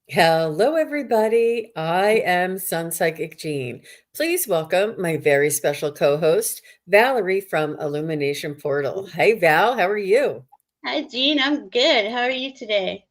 Hello, everybody. I am SUNPSYCHIC Jean. Please welcome my very special co host, Valerie from Illumination Portal. Hey, Val, how are you? Hi, Jean. I'm good. How are you today?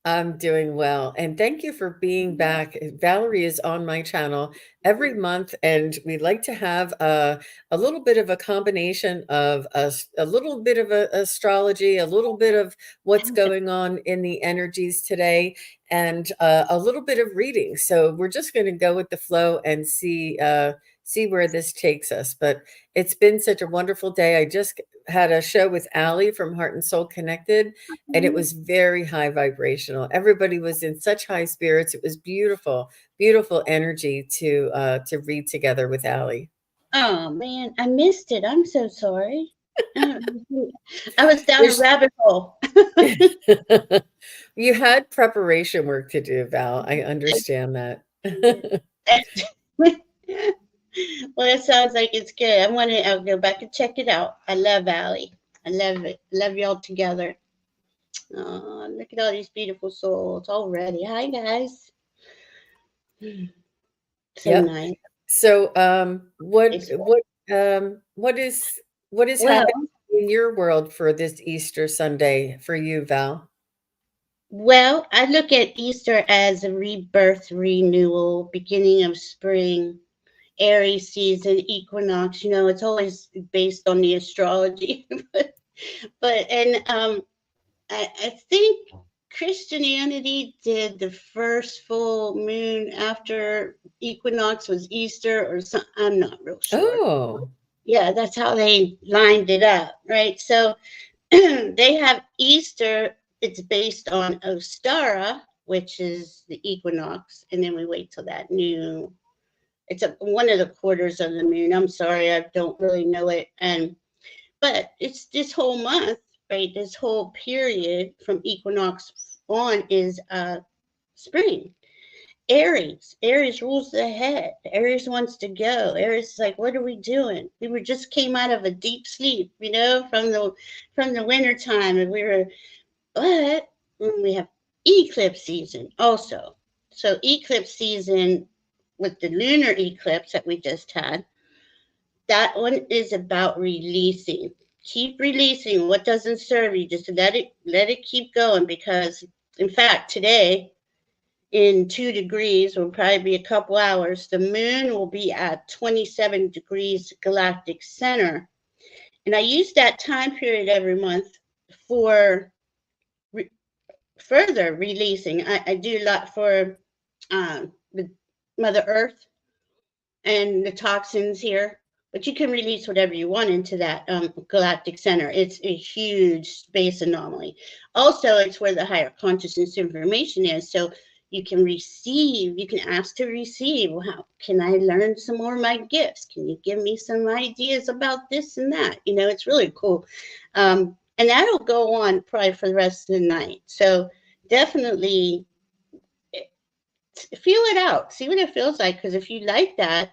I'm doing well, and thank you for being back. Valerie is on my channel every month, and we like to have a little bit of a combination of a little bit of astrology, a little bit of what's going on in the energies today, and a little bit of reading. So we're just going to go with the flow and see where this takes us. But it's been such a wonderful day. I just had a show with Allie from Heart and Soul Connected, and it Mhm. was very high vibrational. Everybody was in such high spirits. It was beautiful, beautiful energy to read together with Allie. Oh man, I missed it. I'm so sorry. Uh, I was down a There's rabbit hole. you had preparation work to do, Val. I understand that. Well, it sounds like it's good. I'll go back and check it out. I love Allie. I love it. Love y'all together. Oh, look at all these beautiful souls already. Hi, guys. So Yep. nice. So, It's, what is well, happening in your world for this Easter Sunday for you, Val? well, I look at Easter as a rebirth, renewal, beginning of spring, Aries season, equinox. It's always based on the astrology, but I think Christianity did the first full moon after equinox was Easter or something. I'm not real sure. Oh, Yeah, that's how they lined it up, right? So they have Easter. It's based on Ostara, which is the equinox, and then we wait till that new. It's one of the quarters of the moon. I'm sorry, I don't really know it, and but it's this whole month, right? This whole period from equinox on is spring. Aries rules the head. Aries wants to go. Aries is like, what are we doing? We were just came out of a deep sleep, from the winter time, and but we have eclipse season also. So eclipse season with the lunar eclipse that we just had, that one is about releasing. Keep releasing what doesn't serve you. Just let it keep going because in fact today in 2 degrees will probably be a couple hours. The moon will be at 27 degrees galactic center. And I use that time period every month for re- further releasing. I do a lot for the Mother Earth and the toxins here. But you can release whatever you want into that galactic center. It's a huge space anomaly. Also, it's where the higher consciousness information is. So you can receive, you can ask to receive. Well, how can I learn some more of my gifts? Can you give me some ideas about this and that? It's really cool. And that'll go on probably for the rest of the night. So definitely feel it out, see what it feels like. Because if you like that,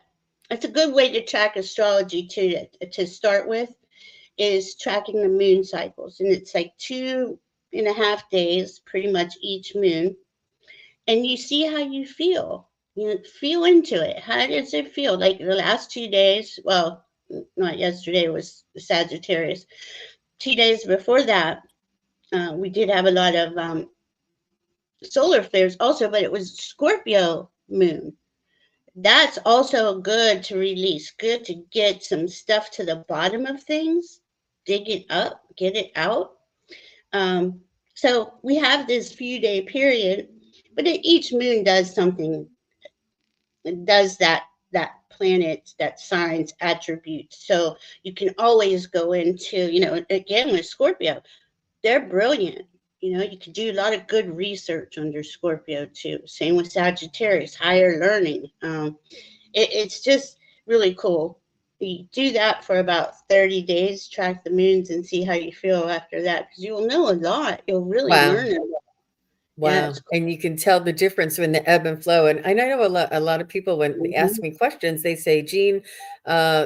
it's a good way to track astrology to start with. Is tracking the moon cycles, and it's like 2.5 days, pretty much each moon, and you see how you feel. Feel into it. How does it feel? Like the last 2 days. Well, not yesterday was Sagittarius. 2 days before that, we did have a lot of solar flares also, but it was Scorpio moon. That's also good to release, good to get some stuff to the bottom of things, dig it up, get it out. Um, so we have this few day period, but each moon does something, it does that planet, that signs, attributes. So you can always go into, again with Scorpio, they're brilliant. You can do a lot of good research under Scorpio too. Same with Sagittarius, higher learning. It's just really cool. You do that for about 30 days, track the moons, and see how you feel after that because you'll know a lot. You'll really wow. learn a lot. Yeah, Wow, it's cool. and you can tell the difference in the ebb and flow, and I know a lot of people when they ask Mhm. me questions, they say, "Jean,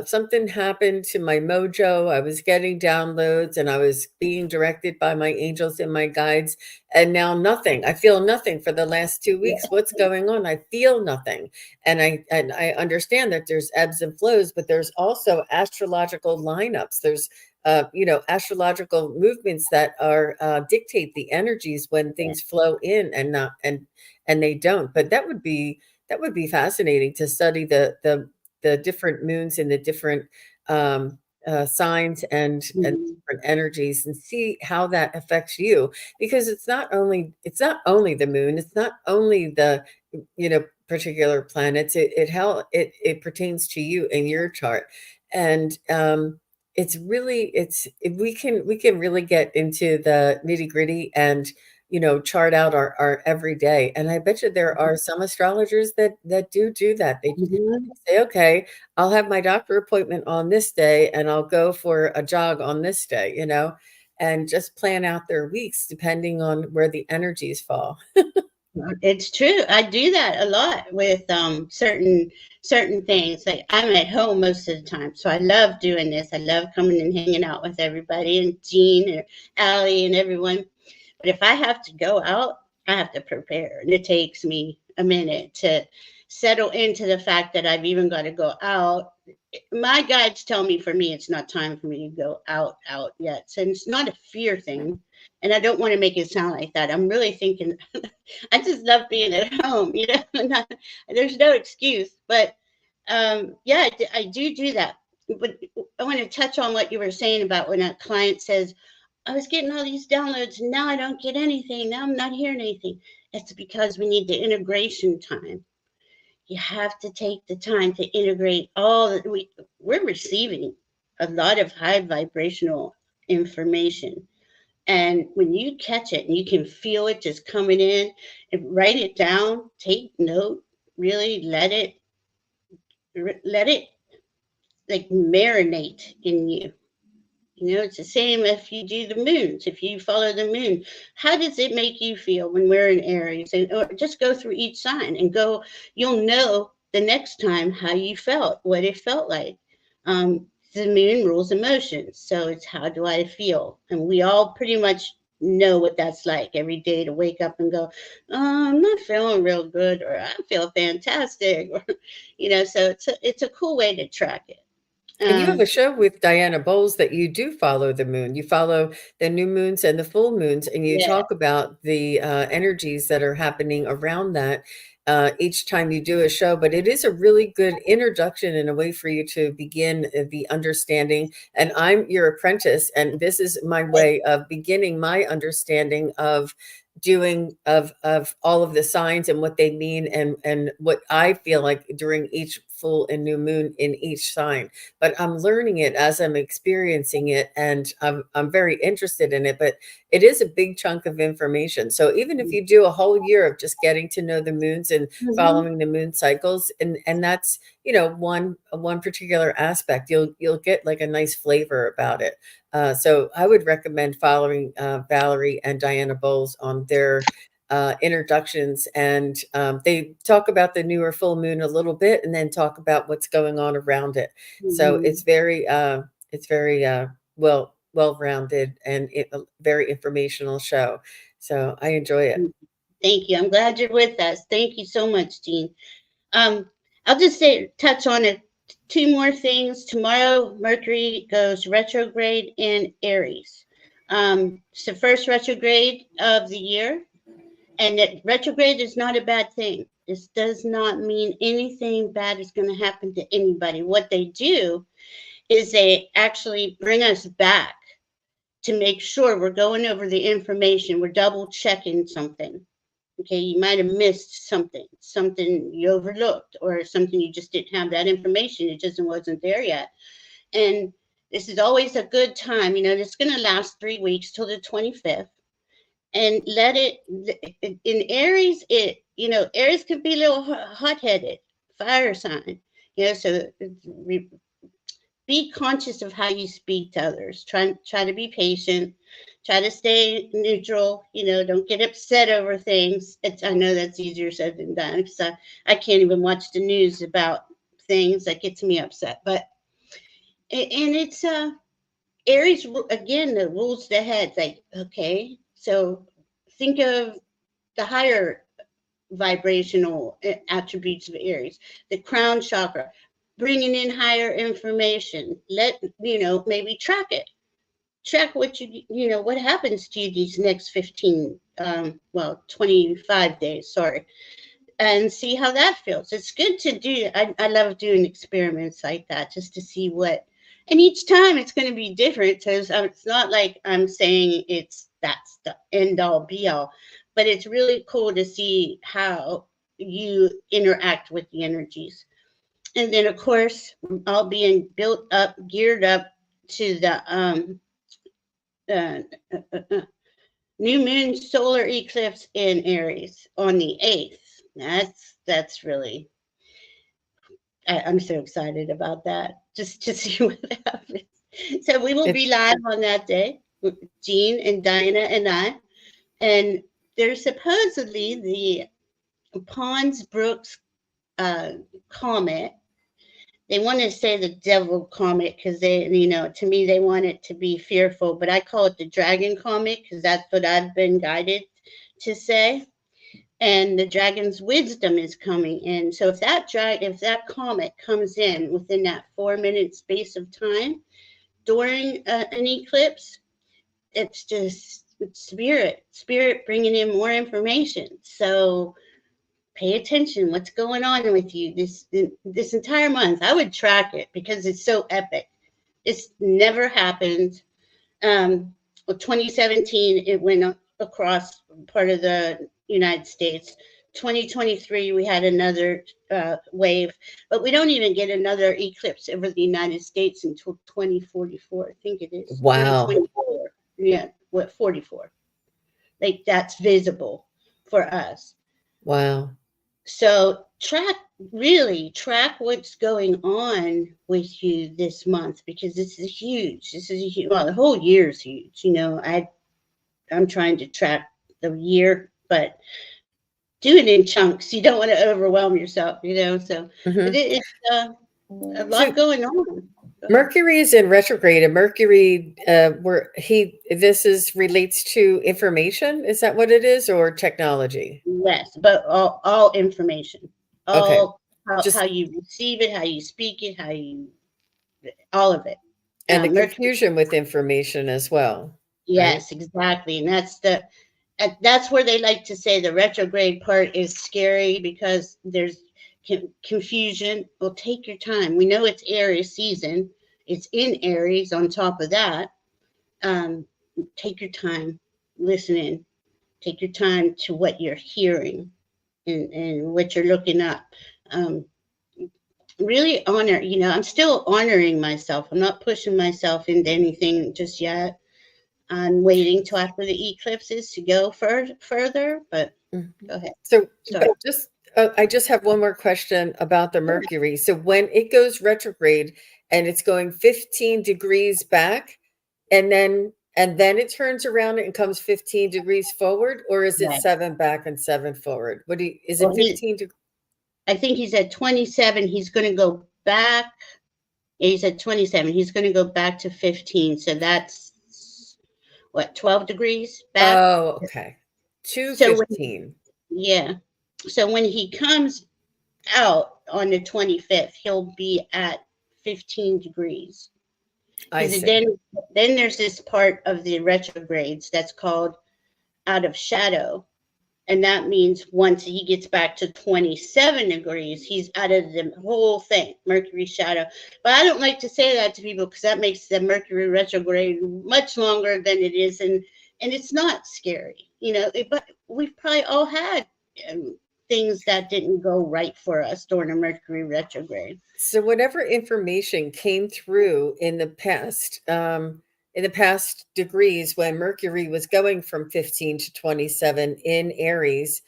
something happened to my mojo. I was getting downloads and I was being directed by my angels and my guides, and now nothing. I feel nothing for the last 2 Yeah. weeks. What's going on? I feel nothing." And I understand that there's ebbs and flows, but there's also astrological lineups. There's astrological movements that are dictate the energies when things flow in and not and they don't. But that would be fascinating to study the different moons and the different um, signs and Mhm. different energies and see how that affects you, because it's not only the moon, it's not only the particular planets. It pertains to you and your chart. And it's really it's we can really get into the nitty-gritty and chart out our everyday. And I bet you there are some astrologers that do that. They Mhm. say, okay, I'll have my doctor appointment on this day and I'll go for a jog on this day, and just plan out their weeks depending on where the energies fall. It's true. I do that a lot with certain things. Like I'm at home most of the time, so I love doing this. I love coming and hanging out with everybody and Jean and Allie and everyone. But if I have to go out, I have to prepare, and it takes me a minute to settle into the fact that I've even got to go out. My guides tell me, for me, it's not time for me to go out yet. So it's not a fear thing, and I don't want to make it sound like that. I'm really thinking I just love being at home, there's no excuse. But yeah, I do that. But I want to touch on what you were saying about when a client says, I was getting all these downloads and now I don't get anything. Now I'm not hearing anything. It's because we need the integration time. You have to take the time to integrate all that we're receiving a lot of high vibrational information. And when you catch it and you can feel it just coming in, and write it down, take note, really let it like marinate in you. It's the same if you do the moons, if you follow the moon. How does it make you feel when we're in Aries? And or just go through each sign and go, you'll know the next time how you felt, what it felt like. The moon rules emotions. So it's how do I feel? And we all pretty much know what that's like every day to wake up and go, I'm not feeling real good, or I feel fantastic. Or, so it's a cool way to track it. And you have Um, a show with Diana Bowles that you do follow the moon. You follow the new moons and the full moons, and you yeah. talk about the energies that are happening around that each time you do a show. But it is a really good introduction and a way for you to begin the understanding. And I'm your apprentice, and this is my way of beginning my understanding of doing of all of the signs and what they mean and what I feel like during each full and new moon in each sign. But I'm learning it as I'm experiencing it, and I'm very interested in it. But it is a big chunk of information. So even if you do a whole year of just getting to know the moons and Mhm. following the moon cycles, and that's one particular aspect, you'll get like a nice flavor about it. So I would recommend following Valerie and Diana Bowles on their introductions, and they talk about the newer full moon a little bit, and then talk about what's going on around it. So Mhm. it's very well rounded and a very informational show. So I enjoy it. Thank you. I'm glad you're with us. Thank you so much, Jean. Um, I'll just say touch on it. Two more things. Tomorrow, Mercury goes retrograde in Aries. It's the first retrograde of the year, and that retrograde is not a bad thing. This does not mean anything bad is going to happen to anybody. What they do is they actually bring us back to make sure we're going over the information, we're double checking something. Okay, you might have missed something you overlooked, or something you just didn't have that information. It just wasn't there yet. And this is always a good time. It's going to last 3 weeks till the 25th. And let it, in Aries, Aries can be a little hot headed, fire sign. So be conscious of how you speak to others. Try to be patient. try to stay neutral, don't get upset over things. I know that's easier said than done, because I can't even watch the news about things that gets me upset. But and it's Aries, again, the rules the head. Like, okay, so think of the higher vibrational attributes of Aries, the crown chakra, bringing in higher information. Maybe track it. Track what what happens to you these next 25 days, sorry, and see how that feels. It's good to do. I love doing experiments like that, just to see and each time it's going to be different, because it's not like I'm saying that's the end all be all, but it's really cool to see how you interact with the energies. And then, of course, all being built up, geared up to the uh, uh, uh, new moon solar eclipse in Aries on the 8th. That's really, I'm so excited about that, just to see what happens. So we will be live on that day, Jean and Diana and I. And there's supposedly the Pons Brooks comet. They want to say the devil comet, because to me, they want it to be fearful, but I call it the dragon comet, because that's what I've been guided to say. And the dragon's wisdom is coming in. So if that comet comes in within that 4-minute space of time during an eclipse, it's spirit bringing in more information. So pay attention. What's going on with you this entire month? I would track it, because it's so epic. It's never happened. 2017, it went across part of the United States. 2023, we had another wave, but we don't even get another eclipse over the United States until 2044. I think it is. Wow. 2024. Yeah, 44. Like, that's visible for us. Wow. So track what's going on with you this month, because this is huge. Well, the whole year is huge. I'm trying to track the year, but do it in chunks. You don't want to overwhelm yourself, so Mhm. it's a lot going on. Mercury is in retrograde, and Mercury, relates to information. Is that what it is, or technology? Yes, but all information, Okay. how you receive it, how you speak it, all of it. And the Mercury, confusion with information as well. yes, Right? exactly, and that's where they like to say the retrograde part is scary, because there's confusion. Well, take your time. We know it's Aries season. It's in Aries. On top of that, take your time, listen in. Take your time to what you're hearing, and what you're looking up. Um, really honor. I'm still honoring myself. I'm not pushing myself into anything just yet. I'm waiting till after the eclipses to go further, but go ahead. So, Start. I just have one more question about the Mercury. So, when it goes retrograde and it's going 15 degrees back, and then it turns around and comes 15 degrees forward, or is it Right. 7 back and 7 forward? Is it Well, 15 degrees? I think he's at 27. He's going to go back. Yeah, he's at 27. He's going to go back to 15. So that's what, 12 degrees back? Oh, okay. So 2:15. yeah. So when he comes out on the 25th, he'll be at 15 degrees. I Because see. then there's this part of the retrogrades that's called out of shadow. And that means once he gets back to 27 degrees, he's out of the whole thing, Mercury shadow. But I don't like to say that to people, because that makes the Mercury retrograde much longer than it is. And it's not scary, but we've probably all had things that didn't go right for us during a Mercury retrograde. So whatever information came through in the past degrees, when Mercury was going from 15 to 27 in Aries,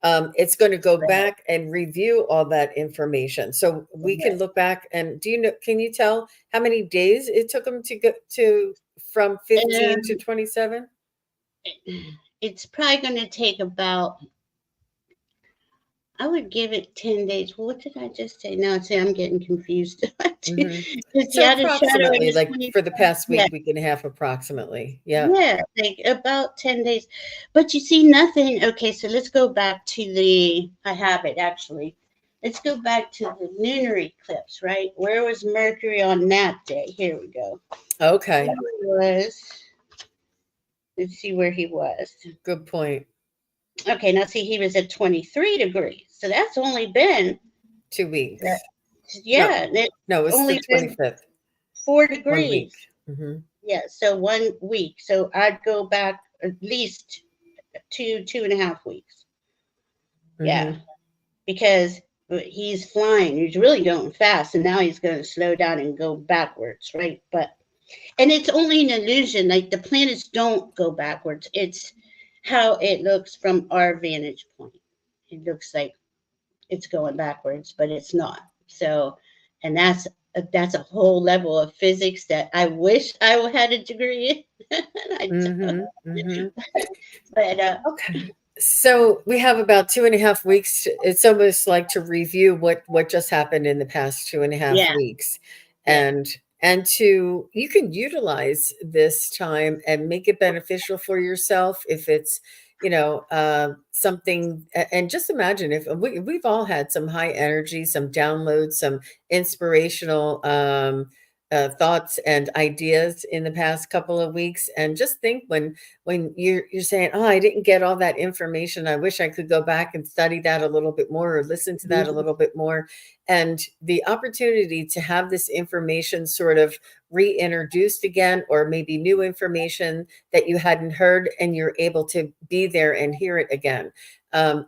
it's going to go back and review all that information. So we can look back and can you tell how many days it took them to from 15 to Um, 27? it's probably going to take about, I would give it 10 days. What did I just say? No, see, I'm getting confused. Hmm. It's the So outer shadow and approximately, the like 20. for the past Yeah, week and a half, approximately. Yeah. yeah, like about 10 days. But you see, nothing. Okay, so let's go back to the, I have it actually. Let's go back to the lunar eclipse, right? Where was Mercury on that day? Here we go. Okay. That was, let's see where he was. Good point. Okay, now see, he was at 23 degrees. So that's only been, 2 weeks. that, No, yeah, it's no, it's the only been 25th. 4 1 week. degrees. Hmm. Yeah, so 1 week. So I'd go back at least 2.5 weeks. Yeah, Hmm. because he's flying. He's really going fast, and now he's going to slow down and go backwards, right? But and it's only an illusion. Like the planets don't go backwards. It's how it looks from our vantage point. It looks like it's going backwards, but it's not. So, and that's a whole level of physics that I wish I had a degree in. I don't. Hmm. Hmm. But Okay. So we have about 2.5 weeks. It's almost like to review what just happened in the past 2.5 yeah, weeks, yeah, and to you can utilize this time and make it beneficial for yourself if it's something. And just imagine if we've all had some high energy, some downloads, some inspirational thoughts and ideas in the past couple of weeks, and just think when you're saying, "Oh, I didn't get all that information. I wish I could go back and study that a little bit more or listen to that a mhm, little bit more." And the opportunity to have this information sort of reintroduced again, or maybe new information that you hadn't heard, and you're able to be there and hear it again.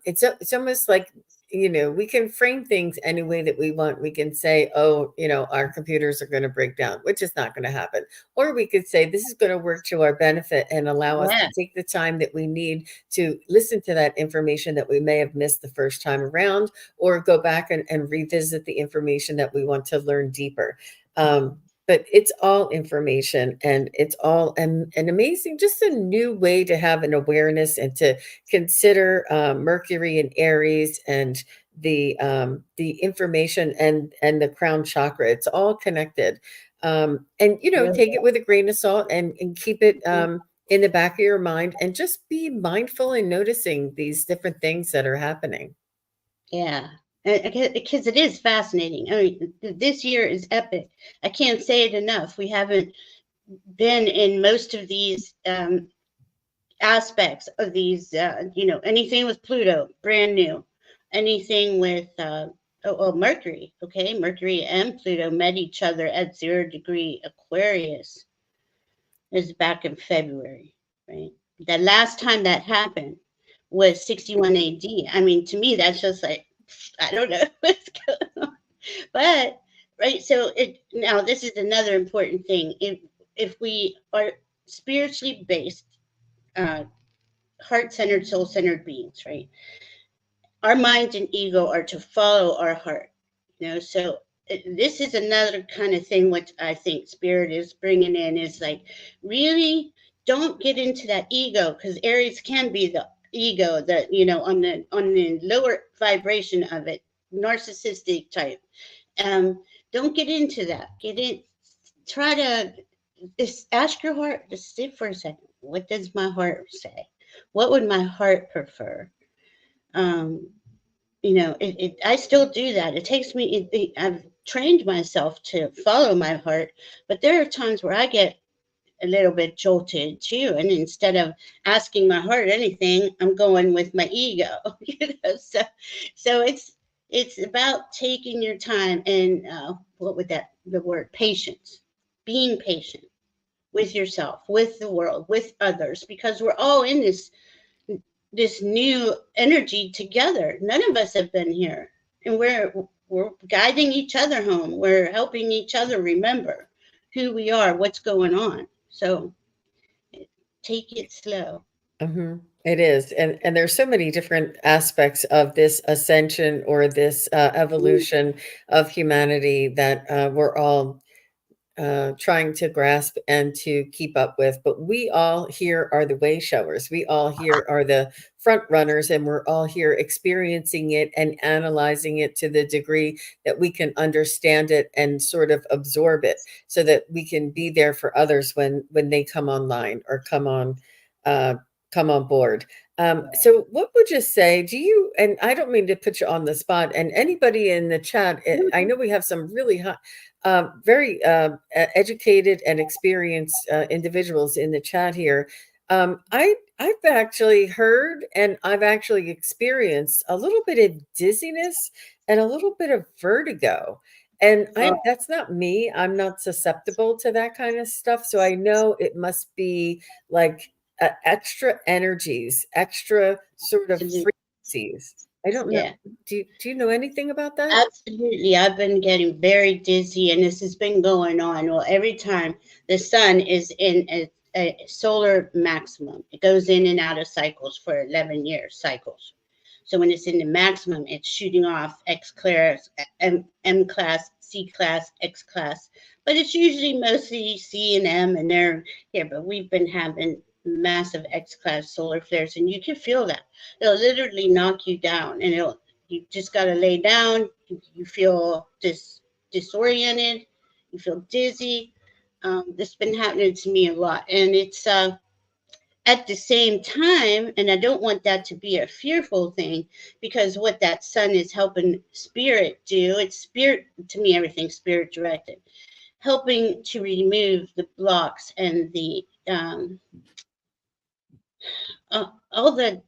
It's almost like we can frame things any way that we want. We can say, "Oh, our computers are going to break down," which is not going to happen. Or we could say, this is going to work to our benefit and allow us to yeah, take the time that we need to listen to that information that we may have missed the first time around, or go back and revisit the information that we want to learn deeper. But it's all information, and it's all an amazing, just a new way to have an awareness and to consider Mercury and Aries and the information and the crown chakra. It's all connected. And really, take it with a grain of salt, and keep it mhm, in the back of your mind, and just be mindful in noticing these different things that are happening. yeah. Because it is fascinating. I mean, this year is epic. I can't say it enough. We haven't been in most of these aspects of these. Anything with Pluto, brand new. Anything with Mercury. Okay, Mercury and Pluto met each other at 0 degree Aquarius. Is back in February, right? The last time that happened was 61 AD. I mean, to me, that's just like, I don't know what's going on. But, right, so now this is another important thing. If we are spiritually based, uh, heart centered, soul centered beings, right? Our mind and ego are to follow our heart, so this is another kind of thing which I think spirit is bringing in, is like, really don't get into that ego, because Aries can be the ego that, on the lower vibration of it, narcissistic type. um don't get into that. Get in, try to just ask your heart, just sit for a second. What does my heart say? What would my heart prefer? um I still do that. It takes me, I've trained myself to follow my heart, but there are times where I get a little bit jolted too. And instead of asking my heart anything, I'm going with my ego. So it's about taking your time and what would the word patience, being patient with yourself, with the world, with others, because we're all in this new energy together. None of us have been here, and we're guiding each other home. We're helping each other remember who we are, what's going on. So take it slow. Mhm. It is, and there's so many different aspects of this ascension, or this evolution of humanity, that we're all trying to grasp and to keep up with. But we all here are the way showers. We all here are the front runners, and we're all here experiencing it and analyzing it to the degree that we can understand it and sort of absorb it, so that we can be there for others when they come online or uh, come on board. So what would you say, do you, and I don't mean to put you on the spot, and anybody in the chat, I know we have some really hot, very educated and experienced individuals in the chat here. I've actually heard and I've actually experienced a little bit of dizziness and a little bit of vertigo. And Oh, that's not me. I'm not susceptible to that kind of stuff. So I know it must be like extra energies, extra sort of absolutely. frequencies. I don't know. Yeah. Do you know anything about that? Absolutely. I've been getting very dizzy, and this has been going on. Well, every time the sun is in a solar maximum, it goes in and out of cycles for 11 years cycles. So when it's in the maximum, it's shooting off X class, M class, C class, X class. But it's usually mostly C and M, and they're here. But we've been having massive X class solar flares, and you can feel that. It'll literally knock you down, and it'll you just got to lay down. You feel disoriented. You feel dizzy. This has been happening to me a lot, and it's at the same time, and I don't want that to be a fearful thing, because what that sun is helping spirit do, it's spirit to me, everything spirit directed, helping to remove the blocks and the all the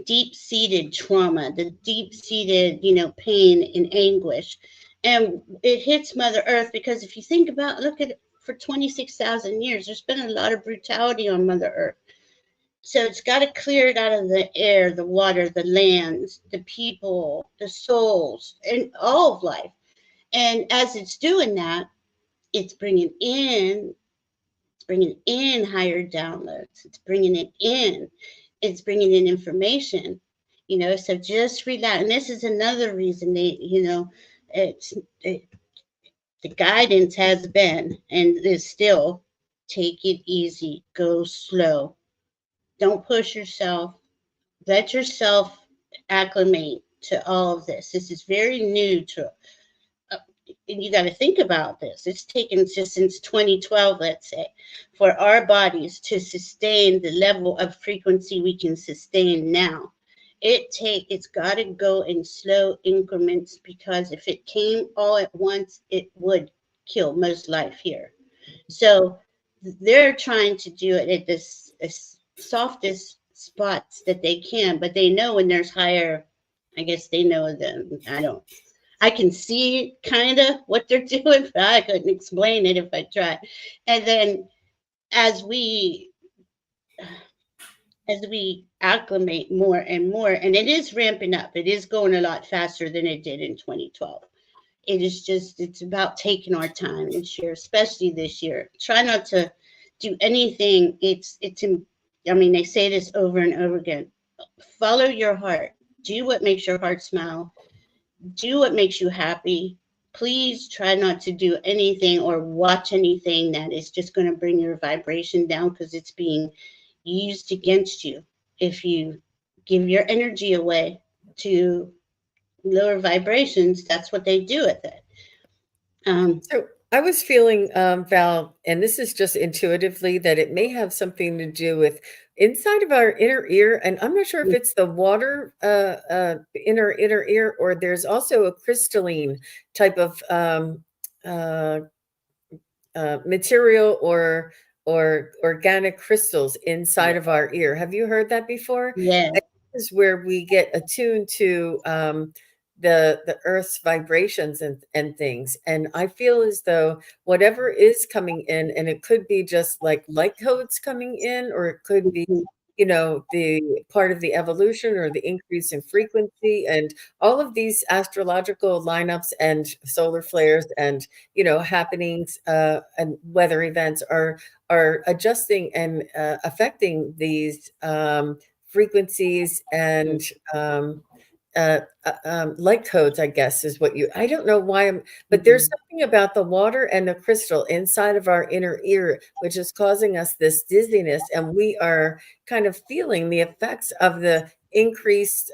deep seated trauma, the deep seated pain and anguish, and it hits Mother Earth because if you think about look at it, for 26,000 years, there's been a lot of brutality on Mother Earth. So it's got to clear it out of the air, the water, the lands, the people, the souls, and all of life. And as it's doing that, it's bringing in higher downloads. It's bringing it in. It's bringing in information. So just relax. And this is another reason it's it, the guidance has been and is still take it easy, go slow, don't push yourself, let yourself acclimate to all of this. This is very new to and you got to think about this. It's taken just since 2012, let's say, for our bodies to sustain the level of frequency we can sustain now. It's got to go in slow increments, because if it came all at once, it would kill most life here. So they're trying to do it at this softest spots that they can, but they know when there's higher. I guess they know them. I can see kind of what they're doing, but I couldn't explain it if I tried. And then as we acclimate more and more, and it is ramping up, it is going a lot faster than it did in 2012. It's about taking our time this year, especially this year. Try not to do anything. I mean, they say this over and over again. Follow your heart. Do what makes your heart smile. Do what makes you happy. Please try not to do anything or watch anything that is just going to bring your vibration down, because it's being used against you. If you give your energy away to lower vibrations, that's what they do with it. So I was feeling, Val, and this is just intuitively, that it may have something to do with inside of our inner ear. And I'm not sure if it's the water inner ear, or there's also a crystalline type of uh, material or organic crystals inside of our ear. Have you heard that before? Yeah. And this is where we get attuned to the earth's vibrations and things. And I feel as though whatever is coming in, and it could be just like light codes coming in, or it could be, the part of the evolution or the increase in frequency, and all of these astrological lineups and solar flares and happenings and weather events are adjusting and affecting these frequencies and light codes, I guess, is what I don't know why but there's something something about the water and the crystal inside of our inner ear, which is causing us this dizziness, and we are kind of feeling the effects of the increased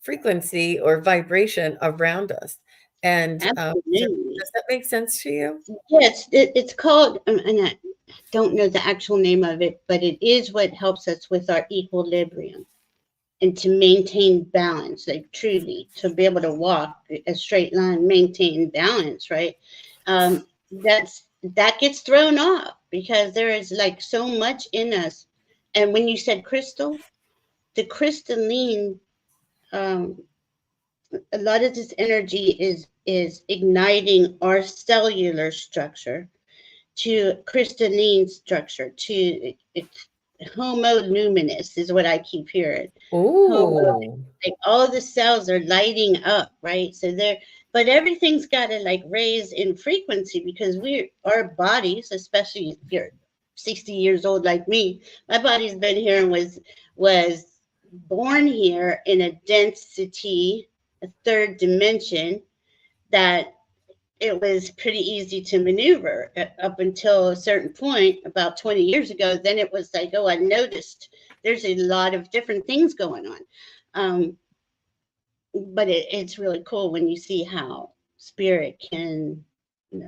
frequency or vibration around us. And Absolutely. does that make sense to you? Yes, it's called, and I don't know the actual name of it, but it is what helps us with our equilibrium and to maintain balance, like truly to be able to walk a straight line, maintain balance, right? That gets thrown off because there is like so much in us. And when you said crystal, the crystalline, um, a lot of this energy is igniting our cellular structure to crystalline structure to it's homo luminous is what I keep hearing. Homo, Oh. like all the cells are lighting up, right? So they're, but everything's got to like raise in frequency because we're our bodies, especially if you're 60 years old like me, my body's been here and was born here in a density, a third dimension that it was pretty easy to maneuver up until a certain point about 20 years ago. Then it was like, oh, I noticed there's a lot of different things going on. But it's really cool when you see how spirit can,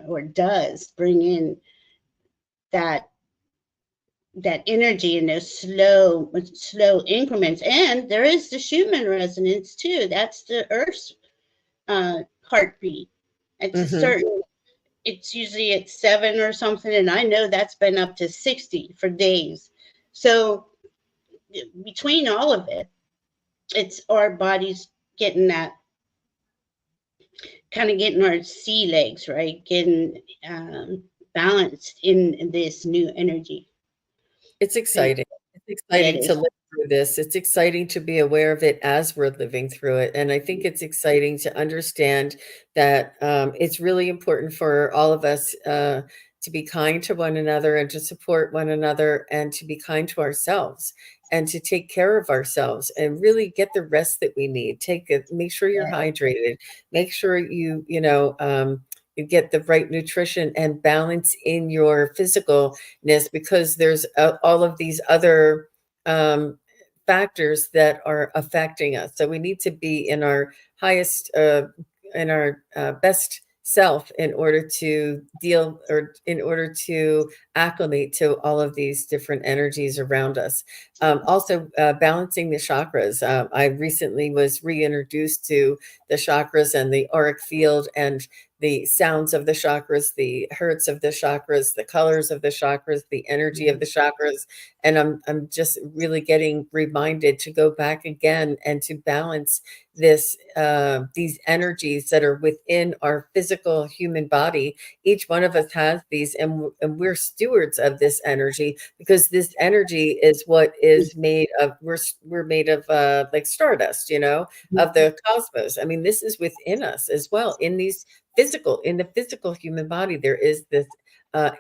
or does bring in that that energy in those slow increments. And there is the Schumann resonance too. That's the Earth's heartbeat. It's a Hmm. certain, it's usually at 7 or something, and I know that's been up to 60 for days. So between all of it, it's our bodies getting that, kind of getting our sea legs, right? Getting balanced in this new energy. It's And exciting. It's it exciting to is. live through this. It's exciting to be aware of it as we're living through it. And I think it's exciting to understand that it's really important for all of us to be kind to one another and to support one another and to be kind to ourselves and to take care of ourselves and really get the rest that we need. Make sure you're Yeah. hydrated. Make sure you get the right nutrition and balance in your physicalness because there's all of these other um, factors that are affecting us. So we need to be in our highest, in our best self in order to deal or in order to acclimate to all of these different energies around us. Also, balancing the chakras. I recently was reintroduced to the chakras and the auric field and the sounds of the chakras, the hertz of the chakras, the colors of the chakras, the energy of the chakras. And I'm just really getting reminded to go back again and to balance these energies that are within our physical human body. Each one of us has these, and we're stewards of this energy because this energy is what is made of. We're made of like stardust, of the cosmos. I mean, this is within us as well. In the physical human body, there is this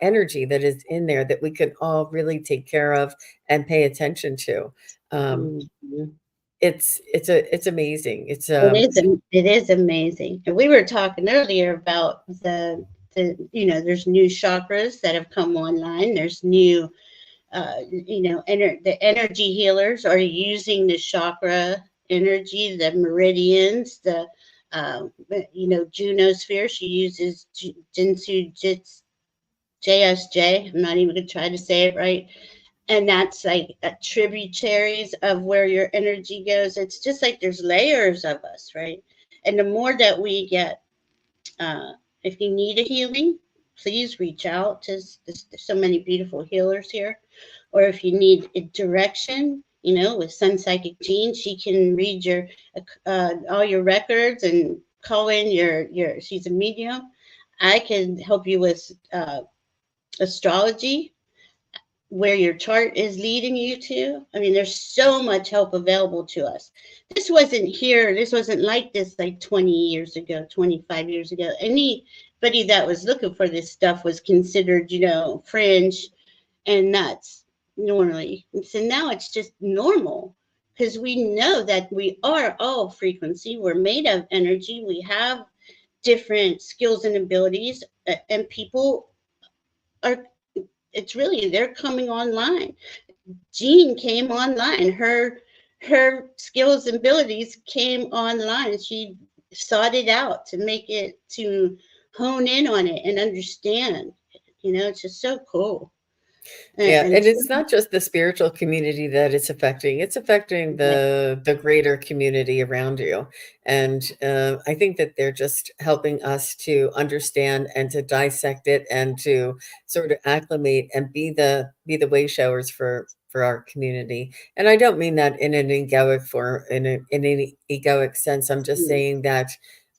energy that is in there that we can all really take care of and pay attention to. Um, Mhm. it's amazing. It is amazing. And we were talking earlier about there's new chakras that have come online. There's new the energy healers are using the chakra energy, the meridians, the Junosphere. She uses Jinsu Jits JSJ. I'm not even gonna try to say it right. And that's like tributaries of where your energy goes. It's just like there's layers of us, right? And the more that we get, uh, if you need a healing, please reach out to there's so many beautiful healers here. Or if you need a direction, with Sun Psychic Jean, she can read your all your records and call in your. She's a medium. I can help you with astrology, where your chart is leading you to. I mean, there's so much help available to us. This wasn't like this like 20 years ago, 25 years ago. Anybody that was looking for this stuff was considered, fringe and nuts normally. And so now it's just normal because we know that we are all frequency. We're made of energy. We have different skills and abilities, and people are, it's really, they're coming online. Jean came online. Her skills and abilities came online. She sought it out to make it, to hone in on it and understand. It's just so cool. Yeah, And and it's not just the spiritual community that it's affecting yeah, the greater community around you. And I think that they're just helping us to understand and to dissect it and to sort of acclimate and be the way showers for our community. And I don't mean that in an egoic form, in an egoic sense. I'm just mm, saying that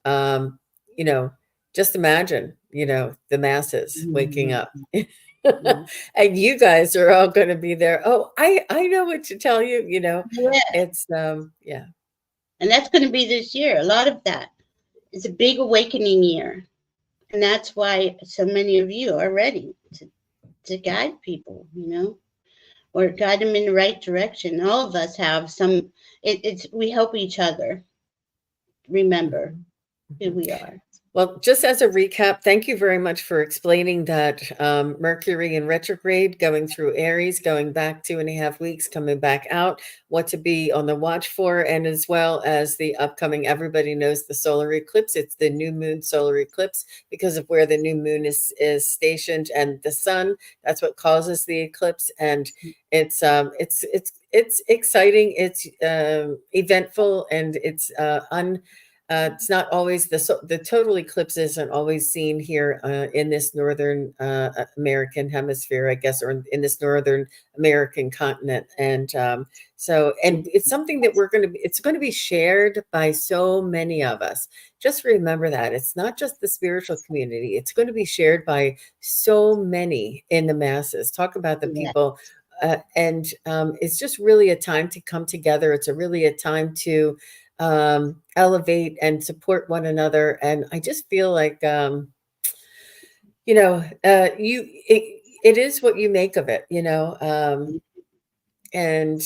um, you know, just imagine, the masses waking mm, up. mm. And you guys are all gonna be there. Oh, I know what to tell you, Yeah, it's, yeah. and that's going to be this year. A lot of that. It's a big awakening year, and that's why so many of you are ready to guide people. Or guide them in the right direction. All of us have some. It's we help each other remember Mhm, who mhm. we are. Well, just as a recap, thank you very much for explaining that Mercury in retrograde, going through Aries, going back 2.5 weeks, coming back out, what to be on the watch for, and as well as the upcoming, everybody knows the solar eclipse. It's the new moon solar eclipse because of where the new moon is stationed and the sun. That's what causes the eclipse. And it's exciting, it's eventful, and it's not always the total eclipse isn't always seen here in this northern American hemisphere, I guess, or in this northern American continent, and it's something that it's going to be shared by so many of us. Just remember that it's not just the spiritual community; it's going to be shared by so many in the masses. Talk about the Yeah, people. And it's just really a time to come together. It's really a time to elevate and support one another. And I just feel like, it is what you make of it, and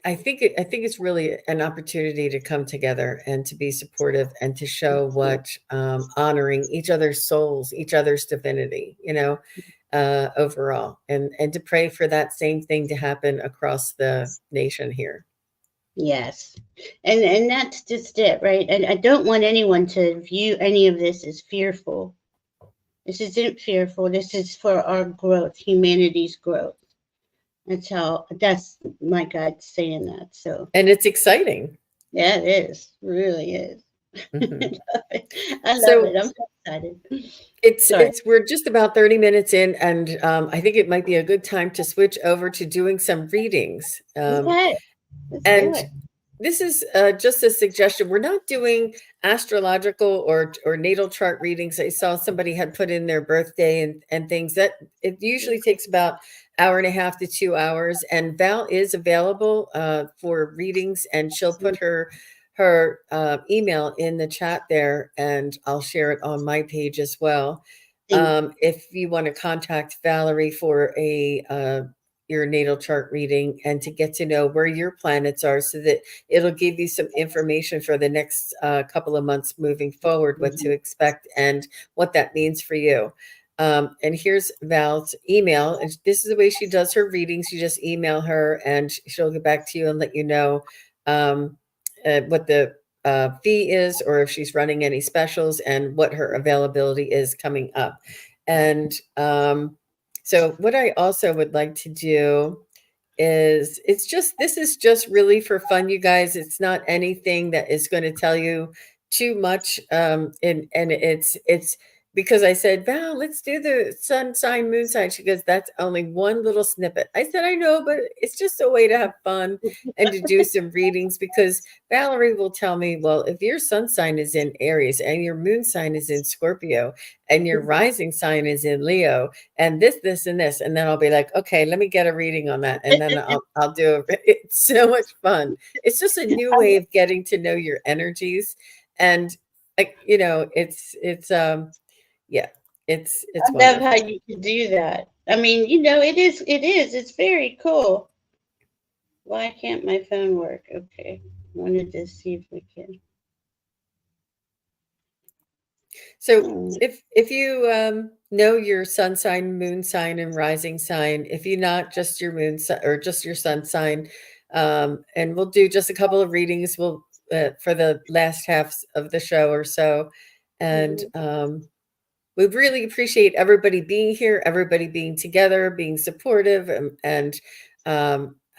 I think it's really an opportunity to come together and to be supportive and to show what honoring each other's souls, each other's divinity, overall, and to pray for that same thing to happen across the nation here. yes, and that's just it, right? And I don't want anyone to view any of this as fearful. This isn't fearful. This is for our growth, humanity's growth. That's my guide saying that. So And it's exciting. yeah, it is. It really is. Mhm. I love So it. I'm so excited. It's Sorry. it's we're just about 30 minutes in, and I think it might be a good time to switch over to doing some readings. Okay, let's do And it. this is just a suggestion. We're not doing astrological or natal chart readings. I saw somebody had put in their birthday and things that it usually takes about hour and a half to 2 hours. And Val is available for readings, and she'll put her email in the chat there, and I'll share it on my page as well. Thank If you want to contact Valerie for a your natal chart reading and to get to know where your planets are, so that it'll give you some information for the next couple of months moving forward, what to you. expect and what that means for you. And here's Val's email. And this is the way she does her readings. You just email her and she'll get back to you and let you know um, what the fee is, or if she's running any specials, and what her availability is coming up. And so what I also would like to do is, this is just really for fun, you guys. It's not anything that is going to tell you too much. And it's because I said, Val, let's do the sun sign, moon sign. She goes, that's only one little snippet. I said, I know, but it's just a way to have fun and to do some readings, because Valerie will tell me, well, if your sun sign is in Aries and your moon sign is in Scorpio and your rising sign is in Leo, and this, and this. And then I'll be like, okay, let me get a reading on that. And then I'll do it. It's so much fun. It's just a new way of getting to know your energies. And like, yeah, it's I love how wonderful. you can do that. I mean, it is. It's very cool. Why can't my phone work? Okay. Wanted to see if we can. So Oh, if you know your sun sign, moon sign, and rising sign, if you not just your moon or just your sun sign, and we'll do just a couple of readings. We'll for the last half of the show or so, and mhm. we really appreciate everybody being here, everybody being together, being supportive, and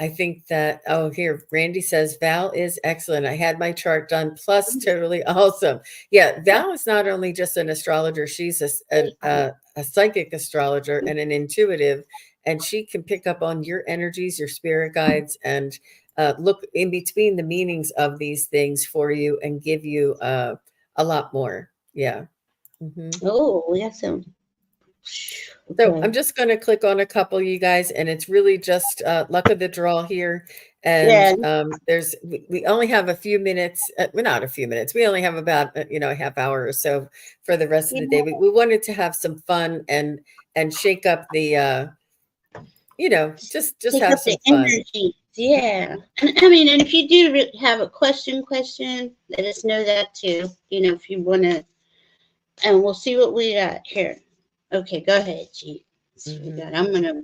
I think that here Randy says Val is excellent. I had my chart done, plus totally awesome. Yeah, Val is not only just an astrologer; she's a psychic astrologer and an intuitive, and she can pick up on your energies, your spirit guides, and look in between the meanings of these things for you and give you a lot more. Yeah. Hmm. Oh, yes. So I'm Okay. just going to click on a couple, you guys, and it's really just luck of the draw here. And Yeah. we only have a few minutes. Well, not a few minutes. We only have about a half hour or so for the rest of Yeah. the day. We wanted to have some fun and shake up the just Take have up some the fun. energy. Yeah. And I mean, and if you do have a question, let us know that too. If you want to, and we'll see what we got here. Okay, go ahead, G. Let's see what we Hmm. got. I'm going to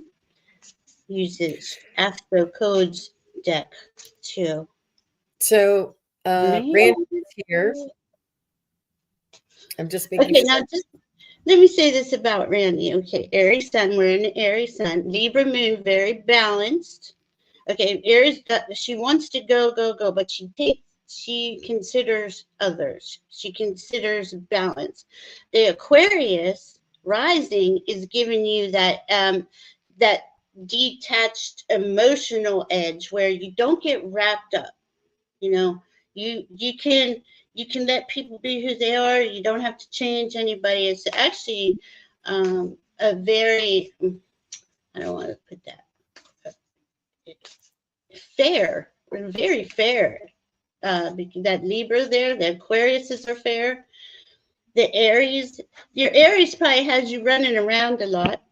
use this Astro Codes deck too. So Man. Randy is here. I'm just making Okay, sure. now just let me say this about Randy. Okay, Aries Sun, we're in the Aries Sun. Libra Moon, very balanced. Okay, Aries, she wants to go, go, go, but she considers others. She considers balance. The Aquarius rising is giving you that detached emotional edge where you don't get wrapped up. You know, you can let people be who they are. You don't have to change anybody. It's actually a very, I don't want to put that, fair, very fair. That Libra there, the Aquariuses are fair. The Aries, your Aries probably has you running around a lot,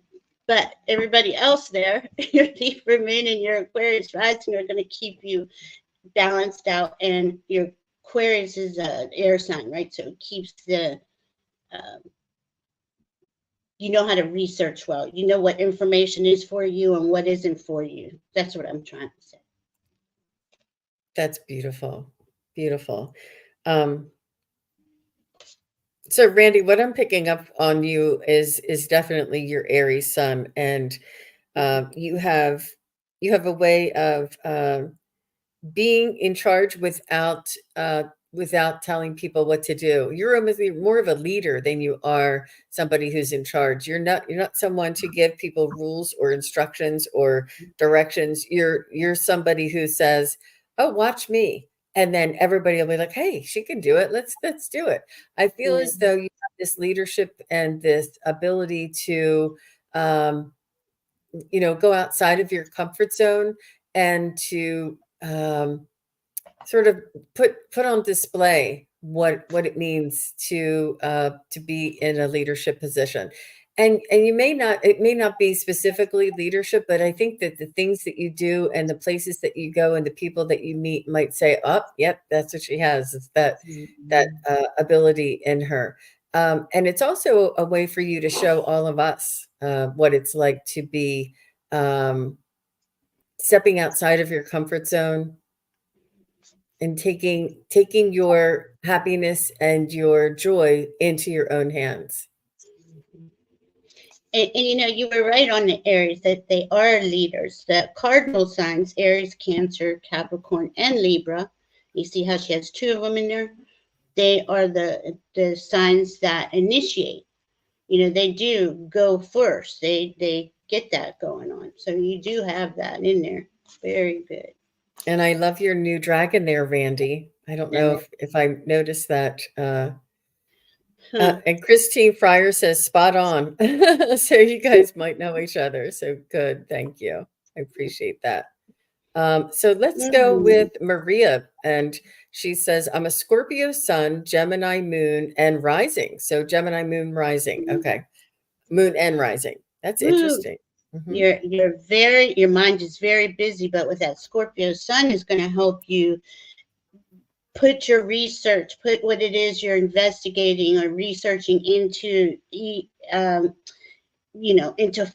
but everybody else there, your Libra moon and your Aquarius rising are going to keep you balanced out. And your Aquarius is an air sign, right? So it keeps um, you know how to research well. You know what information is for you and what isn't for you. That's what I'm trying to say. That's beautiful, beautiful. Um, So Randy, what I'm picking up on you is definitely your Aries sun, and you have a way of being in charge without telling people what to do. You're almost more of a leader than you are somebody who's in charge. You're not someone to give people rules or instructions or directions. You're somebody who says, "Oh, watch me." And then everybody will be like, "Hey, she can do it. Let's do it." I feel Yeah. as though you have this leadership and this ability to um, go outside of your comfort zone and to sort of put on display what it means to be in a leadership position. And it may not be specifically leadership, but I think that the things that you do and the places that you go and the people that you meet might say, "Oh, yep, that's what she has. It's that Mhm. ability in her." And it's also a way for you to show all of us what it's like to be um, stepping outside of your comfort zone and taking your happiness and your joy into your own hands. And you were right on the Aries that they are leaders. The cardinal signs, Aries, Cancer, Capricorn, and Libra. You see how she has two of them in there? They are the signs that initiate. They do go first. They get that going on. So you do have that in there. Very good. And I love your new dragon there, Randy. I don't know And if I noticed that. huh. And Christine Fryer says spot on. So you guys might know each other. So good. Thank you. I appreciate that. So let's go Mm. with Maria. And she says, I'm a Scorpio sun, Gemini moon, and rising. So Gemini moon rising. Okay. Moon and rising. That's Ooh, interesting. Mhm. your mind is very busy, but with that Scorpio sun is going to help you put your research, put what it is you're investigating or researching into, into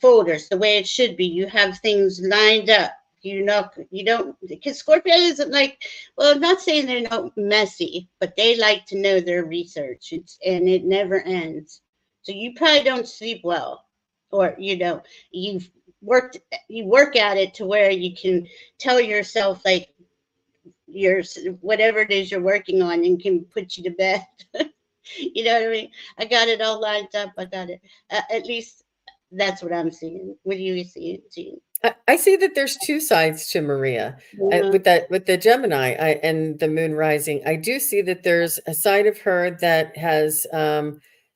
folders the way it should be. You have things lined up. You don't, because Scorpio isn't like, well, I'm not saying they're not messy, but they like to know their research. And it never ends. So you probably don't sleep well, or, you've you work at it to where you can tell yourself, like, your whatever it is you're working on, and can put you to bed. You know what I mean? I got it all lined up. I got it. At least that's what I'm seeing. What do you see? I see that there's two sides to Maria. Yeah. With the Gemini and the moon rising. I do see that there's a side of her that has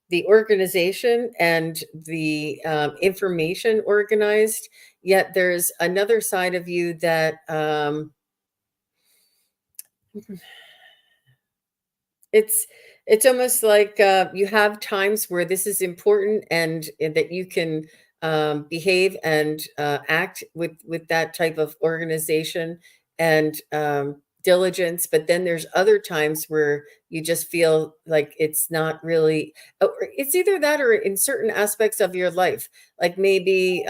the organization and the information organized. Yet there's another side of you that it's it's almost like you have times where this is important, and that you can behave and act with that type of organization and diligence. But then there's other times where you just feel like it's not really. It's either that, or in certain aspects of your life, like maybe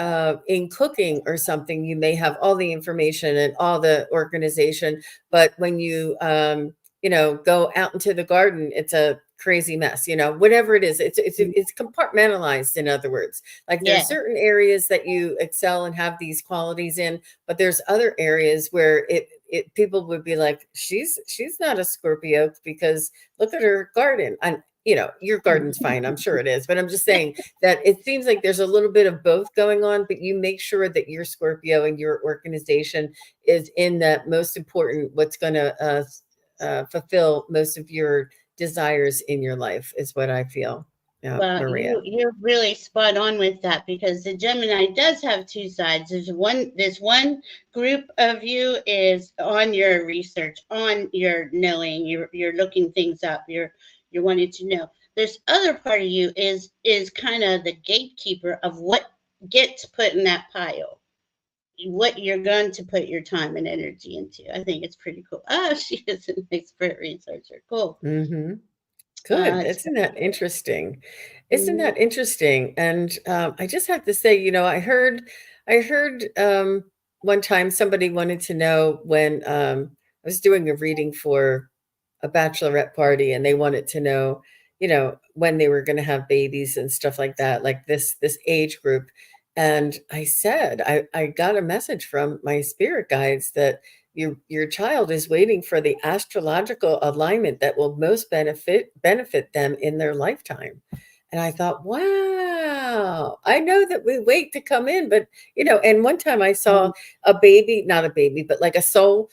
in cooking or something, you may have all the information and all the organization, but when you go out into the garden, it's a crazy mess, whatever it is. It's compartmentalized, in other words. Like there's Yeah. certain areas that you excel and have these qualities in, but there's other areas where it people would be like, she's not a Scorpio, because look at her garden. And your garden's fine, I'm sure it is, but I'm just saying that it seems like there's a little bit of both going on. But you make sure that your Scorpio and your organization is in that most important, what's going to fulfill most of your desires in your life, is what I feel. Well, Maria. you're really spot on with that, because the Gemini does have two sides. There's one group of you is on your research, on your knowing, you're looking things up, you're wanting to know. There's other part of you is kind of the gatekeeper of what gets put in that pile, what you're going to put your time and energy into. I think it's pretty cool. Oh, she is an expert researcher. Cool. Mm-hmm. Good. It's Isn't that interesting? Isn't mm, that interesting? And I just have to say, I heard one time somebody wanted to know when I was doing a reading for a bachelorette party, and they wanted to know, when they were going to have babies and stuff like that, like this age group. And I said, I got a message from my spirit guides that your child is waiting for the astrological alignment that will most benefit them in their lifetime. And I thought, wow, I know that we wait to come in, but and one time I saw mm, a baby, not a baby, but like a soul,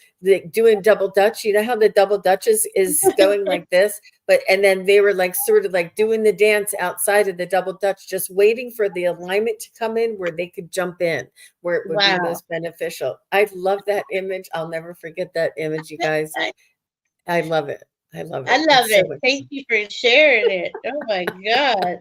doing double dutch. You know how the double dutch is going like this, and then they were like sort of like doing the dance outside of the double dutch, just waiting for the alignment to come in where they could jump in, where it would be wow. most beneficial. I love that image. I'll never forget that image, you guys. I, I love it. I love I it. love It's so it. much Thank you for sharing it. Oh my God.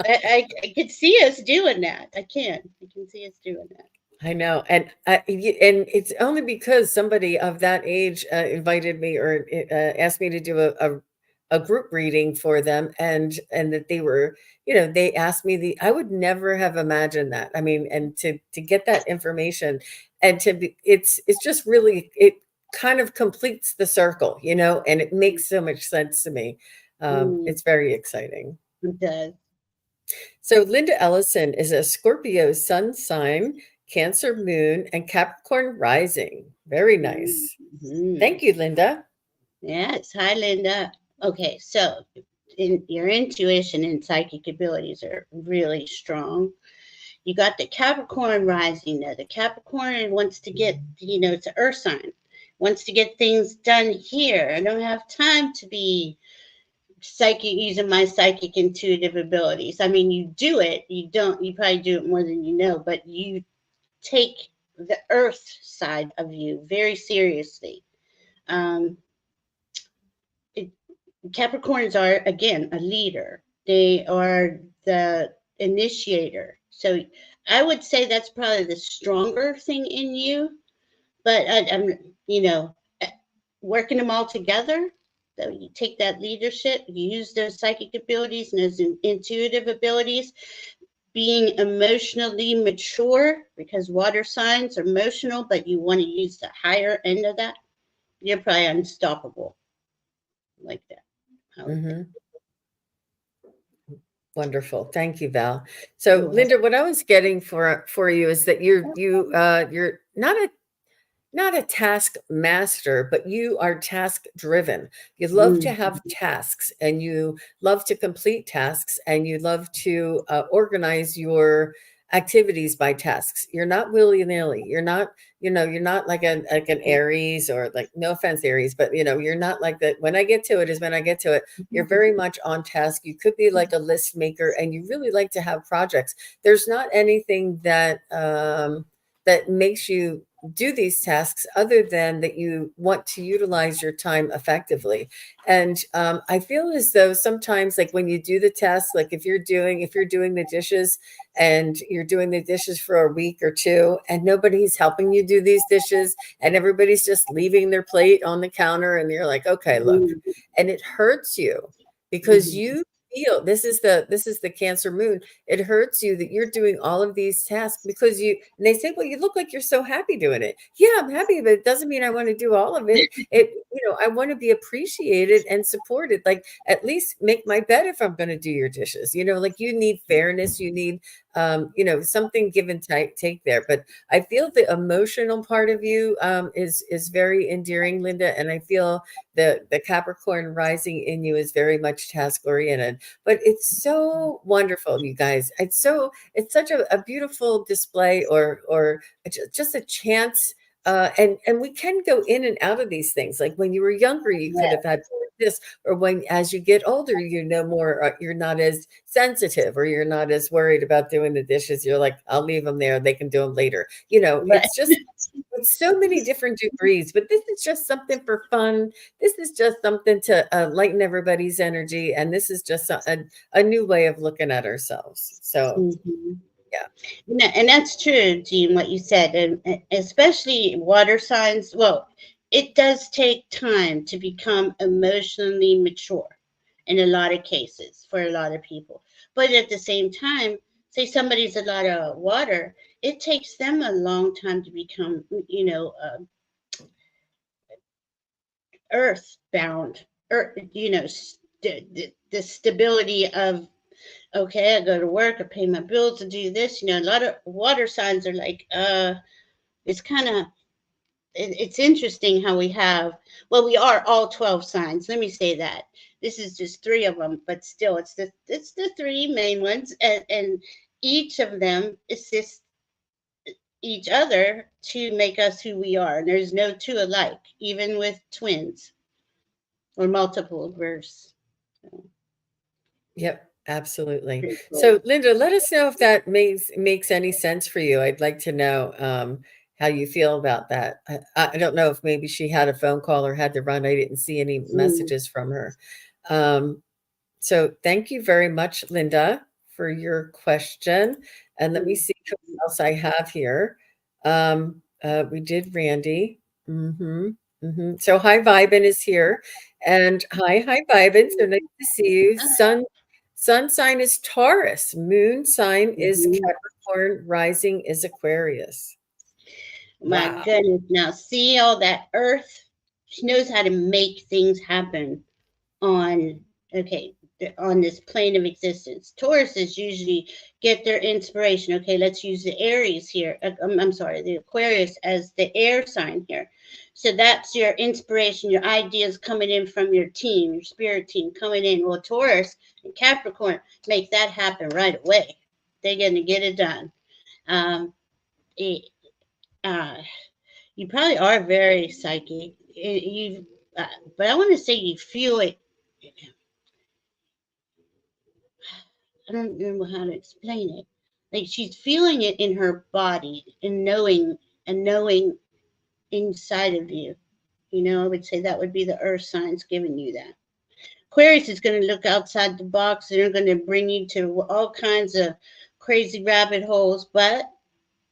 I could see us doing that. I can. I can see us doing that. I know, and it's only because somebody of that age invited me, or asked me to do a group reading for them, and that they were, they asked me I would never have imagined that. I mean, and to get that information, and to be, it's just really, it kind of completes the circle, and it makes so much sense to me. Mm, It's very exciting. it does. So Linda Ellison is a Scorpio sun sign, Cancer moon, and Capricorn rising. Very nice. Mm-hmm. Thank you, Linda. Yes. Hi, Linda. Okay, so your intuition and psychic abilities are really strong. You got the Capricorn rising there. The Capricorn wants to get, it's an earth sign, wants to get things done here. I don't have time to be psychic, using my psychic intuitive abilities. I mean, you do it. You probably do it more than you know, but you take the earth side of you very seriously. Um, it, Capricorns are, again, a leader. They are the initiator. So I would say that's probably the stronger thing in you. But I'm, you know, working them all together. So you take that leadership, you use those psychic abilities and those intuitive abilities, being emotionally mature, because water signs are emotional, but you want to use the higher end of that, you're probably unstoppable like that. I would think. Mm-hmm. Wonderful. Thank you, Val. You're So, welcome. Linda, what I was getting for you is that you're not a task master, but you are task driven. You love to Mm, have tasks and you love to complete tasks and you love to organize your activities by tasks. You're not willy-nilly. You're not like an Aries, or like, no offense, Aries, but you're not like that. When I get to it is when I get to it. You're very much on task. You could be like a list maker and you really like to have projects. There's not anything that makes you do these tasks other than that you want to utilize your time effectively. And I feel as though sometimes, like when you do the tasks, like if you're doing the dishes and you're doing the dishes for a week or two and nobody's helping you do these dishes and everybody's just leaving their plate on the counter, and you're like, okay, look, mm, and it hurts you because mhm. you feel this is the Cancer moon. It hurts you that you're doing all of these tasks because and they say, well, you look like you're so happy doing it. Yeah, I'm happy, but it doesn't mean I want to do all of it. I want to be appreciated and supported. Like, at least make my bed if I'm going to do your dishes. Like, you need fairness, you need something give and take there. But I feel the emotional part of you is very endearing, Linda, and I feel the Capricorn rising in you is very much task oriented. But it's so wonderful, you guys. It's such a beautiful display, or just a chance. And we can go in and out of these things. Like when you were younger, you could Yeah, have had this, or when as you get older, more. You're not as sensitive, or you're not as worried about doing the dishes. You're like, I'll leave them there; they can do them later. right. It's so many different degrees, but this is just something for fun. This is just something to lighten everybody's energy, and this is just a new way of looking at ourselves. So, Mhm. yeah. And that's true, Jean, what you said, and especially water signs. Well, it does take time to become emotionally mature in a lot of cases for a lot of people. But at the same time, say somebody's a lot of water, it takes them a long time to become, earth bound, the stability of, okay, I go to work, I pay my bills, I do this. A lot of water signs are like, it's kind of, it's interesting how we have, well, we are all 12 signs. Let me say that. This is just three of them, but still, it's the three main ones, and each of them assists each other to make us who we are. And there's no two alike, even with twins or multiple verse. So, Yep, absolutely. pretty cool. So, Linda, let us know if that makes any sense for you. I'd like to know how you feel about that. I don't know if maybe she had a phone call or had to run. I didn't see any Mm, messages from her. Um, so, thank you very much, Linda, for your question. And let me mm, see who else I have here. We did Randy. Hmm. So, hi, Vibin is here. And hi, Vibin. So nice to see you. Sun sign is Taurus. Moon sign is mhm. Capricorn. Rising is Aquarius. My Wow. goodness. Now, see all that earth? She knows how to make things happen on, okay, on this plane of existence. Tauruses usually get their inspiration. Okay, let's use the Aries here. I'm sorry, the Aquarius as the air sign here. So that's your inspiration, your ideas coming in from your team, your spirit team coming in. Well, Taurus and Capricorn make that happen right away. They're going to get it done. Um, it, uh, you probably are very psychic. But I want to say you feel it. I don't know how to explain it. Like she's feeling it in her body and knowing inside of you. I would say that would be the earth signs giving you that. Aquarius is going to look outside the box. They're going to bring you to all kinds of crazy rabbit holes, but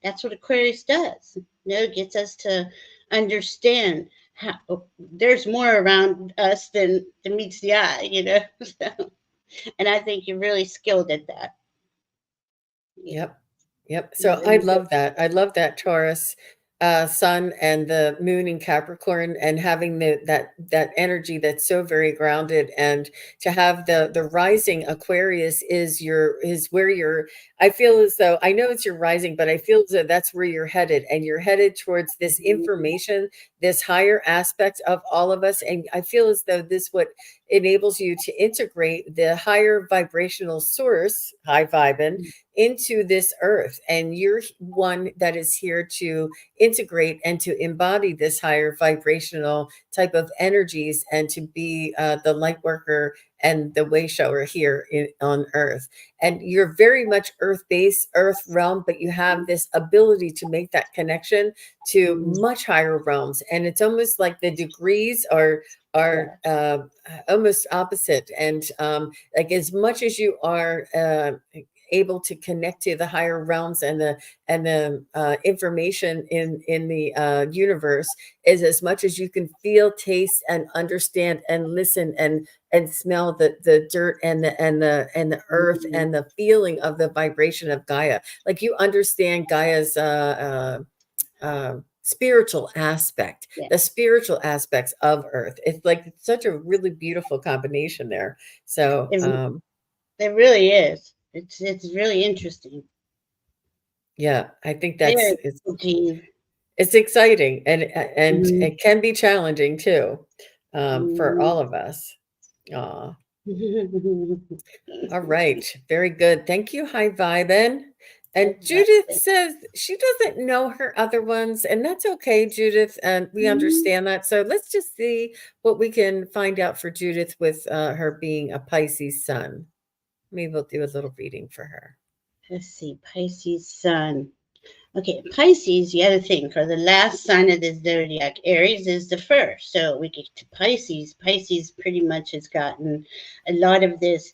that's what Aquarius does. It gets us to understand. there's more around us than meets the eye, you know. So, and I think you're really skilled at that. Yeah. Yep. Yep. So I love that. I love that Taurus sun and the moon in Capricorn, and having that energy that's so very grounded, and to have the rising Aquarius is where you're. I feel as though, I know it's your rising, but I feel as though that's where you're headed, and you're headed towards this information, this higher aspect of all of us. And I feel as though this what enables you to integrate the higher vibrational source, high vibin, into this earth. And you're one that is here to integrate and to embody this higher vibrational type of energies, and to be the light worker and the way shower here on earth. And you're very much earth based, earth realm, but you have this ability to make that connection to much higher realms. And it's almost like the degrees are almost opposite. And like, as much as you are able to connect to the higher realms and the information in the universe, is as much as you can feel, taste, and understand, and listen, and smell the dirt and the earth, and the feeling of the vibration of Gaia. Like, you understand Gaia's spiritual aspect, Yeah. the spiritual aspects of earth. It's like, it's such a really beautiful combination there. So It really is. It's really interesting. yeah, I think Very it's Gene. it's exciting, and Mhm. it can be challenging too, for Mhm. all of us. All right, very good. Thank you, High Vibin. And Judith says she doesn't know her other ones, and that's okay, Judith, and we understand that. So let's just see what we can find out for Judith with her being a Pisces sun. Maybe we'll do a little reading for her. Let's see, Pisces sun. Okay, Pisces, you got to think, are the last sign of the zodiac. Aries is the first. So we get to Pisces. Pisces pretty much has gotten a lot of this.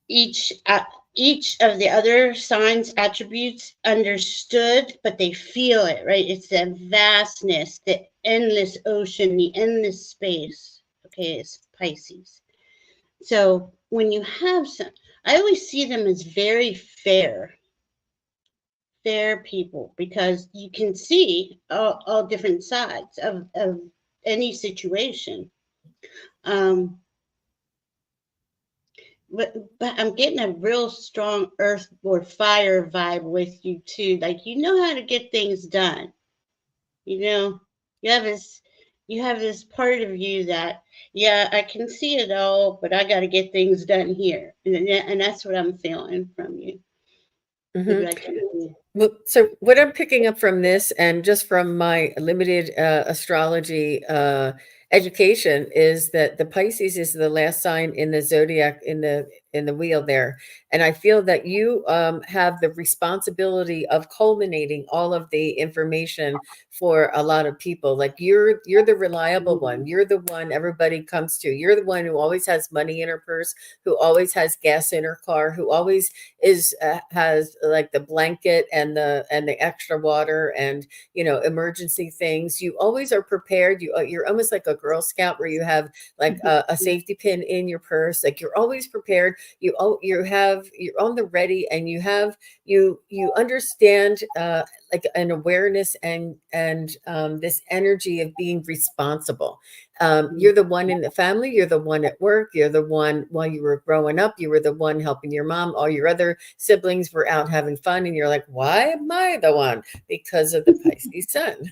Each of the other signs attributes understood, but they feel it, right? It's the vastness, the endless ocean, the endless space. Okay, it's Pisces. So when you have some, I always see them as very fair people, because you can see all different sides of any situation. Um, but I'm getting a real strong earth or fire vibe with you too. Like, you know how to get things done. You know, you have this part of you that, yeah, I can see it all, but I got to get things done here, and that's what I'm feeling from you. Mhm. Like, Well, so what I'm picking up from this, and just from my limited astrology education, is that the Pisces is the last sign in the zodiac, in the wheel there. And I feel that you have the responsibility of culminating all of the information for a lot of people. Like, you're the reliable one. You're the one everybody comes to. You're the one who always has money in her purse, who always has gas in her car, who always has like the blanket and the extra water, and emergency things. You always are prepared. You're almost like a Girl Scout, where you have like a safety pin in your purse. Like, you're always prepared. You're on the ready, and you understand like an awareness, and this energy of being responsible. You're the one in the family, you're the one at work, you're the one while you were growing up, you were the one helping your mom. All your other siblings were out having fun, and you're like, why am I the one? Because of the Pisces sun.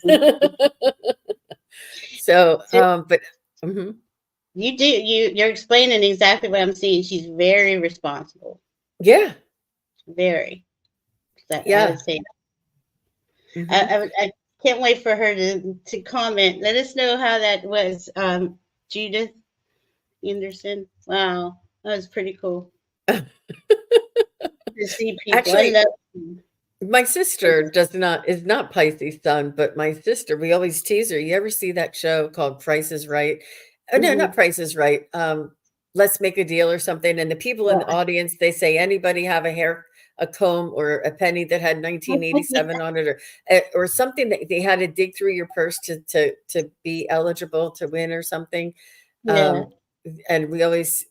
So, but mhm. you're explaining exactly what I'm seeing. She's very responsible. Yeah, Very. I yeah. would say Mhm. I can't wait for her to comment. Let us know how that was, Judith Anderson. Wow, that was pretty cool to see people. I Actually, love. my sister is not Pisces sun, but my sister, we always tease her. You ever see that show called Price is Right? Oh, no, not Mhm. Price is Right. let's make a deal or something. And the people in the Yeah. audience, they say, anybody have a comb or a penny that had 1987 on it, or something that they had to dig through your purse to be eligible to win or something. Yeah. Um, and we always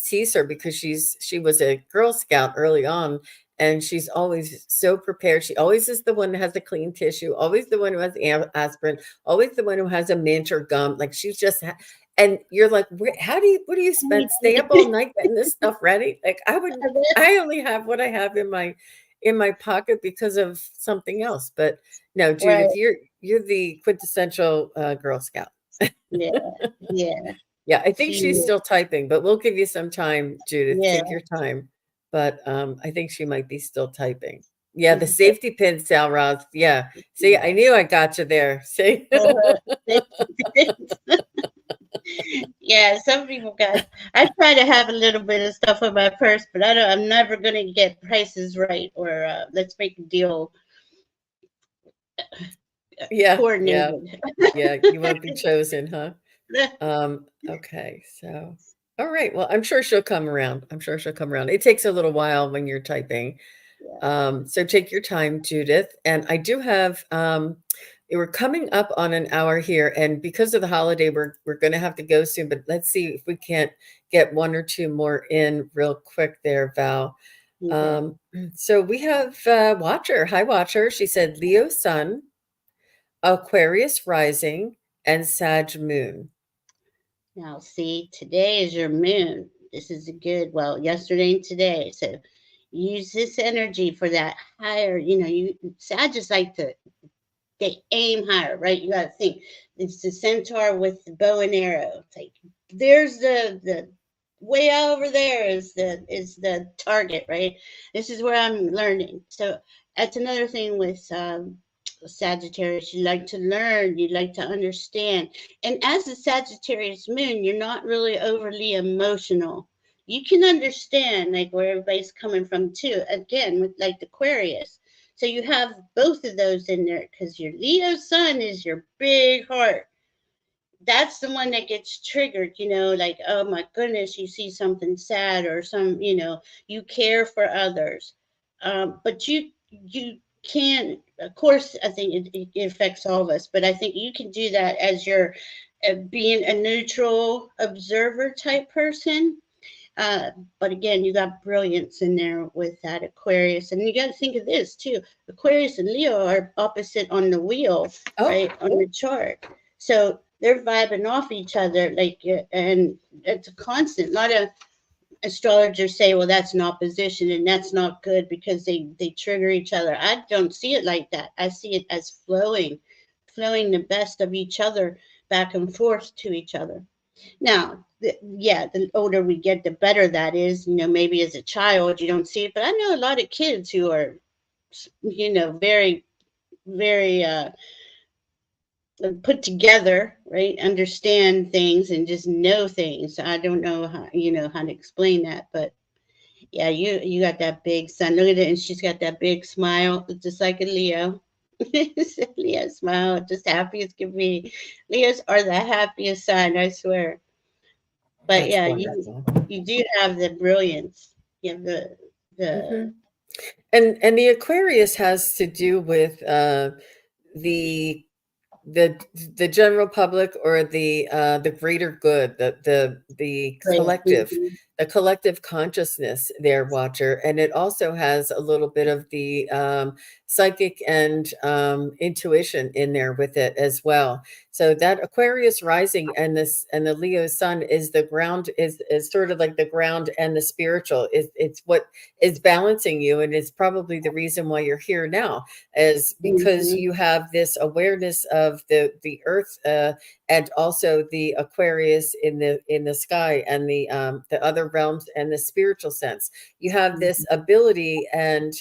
tease her because she was a Girl Scout early on, and she's always so prepared. She always is the one that has a clean tissue, always the one who has aspirin, always the one who has a mint or gum. Like she's just, and you're like, how do you, what do you spend? Stay up all night getting this stuff ready? Like I only have what I have in my pocket because of something else. But no, Right. Judith, you're the quintessential Girl Scout. Yeah. Yeah. Yeah, I think She. she's still typing, but we'll give you some time, Judith. Yeah. Take your time. But I think she might be still typing. Yeah, the Okay. safety pin, Sal Roth. Yeah. See, I knew I got you there. See? Yeah, some people got. I try to have a little bit of stuff in my purse, but I don't. I'm never gonna get prices right or let's make a deal Yeah, yeah, coordinated. yeah. You won't be chosen, huh? Okay, so all right. Well, I'm sure she'll come around. I'm sure she'll come around. It takes a little while when you're typing. Yeah. So take your time, Judith. And I do have we're coming up on an hour here, and because of the holiday, we're gonna have to go soon, but let's see if we can't get one or two more in real quick there, Val. Okay. Um, so we have Watcher. Hi, Watcher. She said Leo Sun, Aquarius rising, and Sag moon. Now, see, today is your moon. This is a good. Well, yesterday and today. So use this energy for that higher. You. I just like to. They aim higher, right? You got to think it's the centaur with the bow and arrow. It's like there's the way over there is the target, right? This is where I'm learning. So that's another thing with Sagittarius. You like to learn, you like to understand, and as a Sagittarius moon, you're not really overly emotional. You can understand like where everybody's coming from too. Again, with like Aquarius, so you have both of those in there because your Leo sun is your big heart. That's the one that gets triggered, like, oh my goodness, you see something sad or you care for others. But you can, of course, I think it affects all of us, but I think you can do that as you're being a neutral observer type person. But again, you got brilliance in there with that Aquarius. And you got to think of this too. Aquarius and Leo are opposite on the wheel, Oh, right, on the chart. So they're vibing off each other, like, and it's a constant. A lot of astrologers say, well, that's an opposition and that's not good because they trigger each other. I don't see it like that. I see it as flowing the best of each other back and forth to each other. Now, yeah, the older we get, the better that is. Maybe as a child you don't see it, but I know a lot of kids who are, very, very put together, right? Understand things and just know things. I don't know how to explain that, but yeah, you got that big sun. Look at it, and she's got that big smile, just like a Leo. Leo smile, just happy as can be. Leos are the happiest sign, I swear. But that's yeah, you wonderful. you do have the brilliance. You have the Hmm. And the Aquarius has to do with the the the general public, or the greater good, right. Mhm. the collective consciousness there, Watcher. And it also has a little bit of the psychic and intuition in there with it as well. So that Aquarius rising and the Leo sun is the ground, is sort of like the ground, and the spiritual is, it's what is balancing you, and it's probably the reason why you're here now, is because Mhm. you have this awareness of the earth, and also the Aquarius in the sky, and the other realms, and the spiritual sense. You have this Mhm. ability, and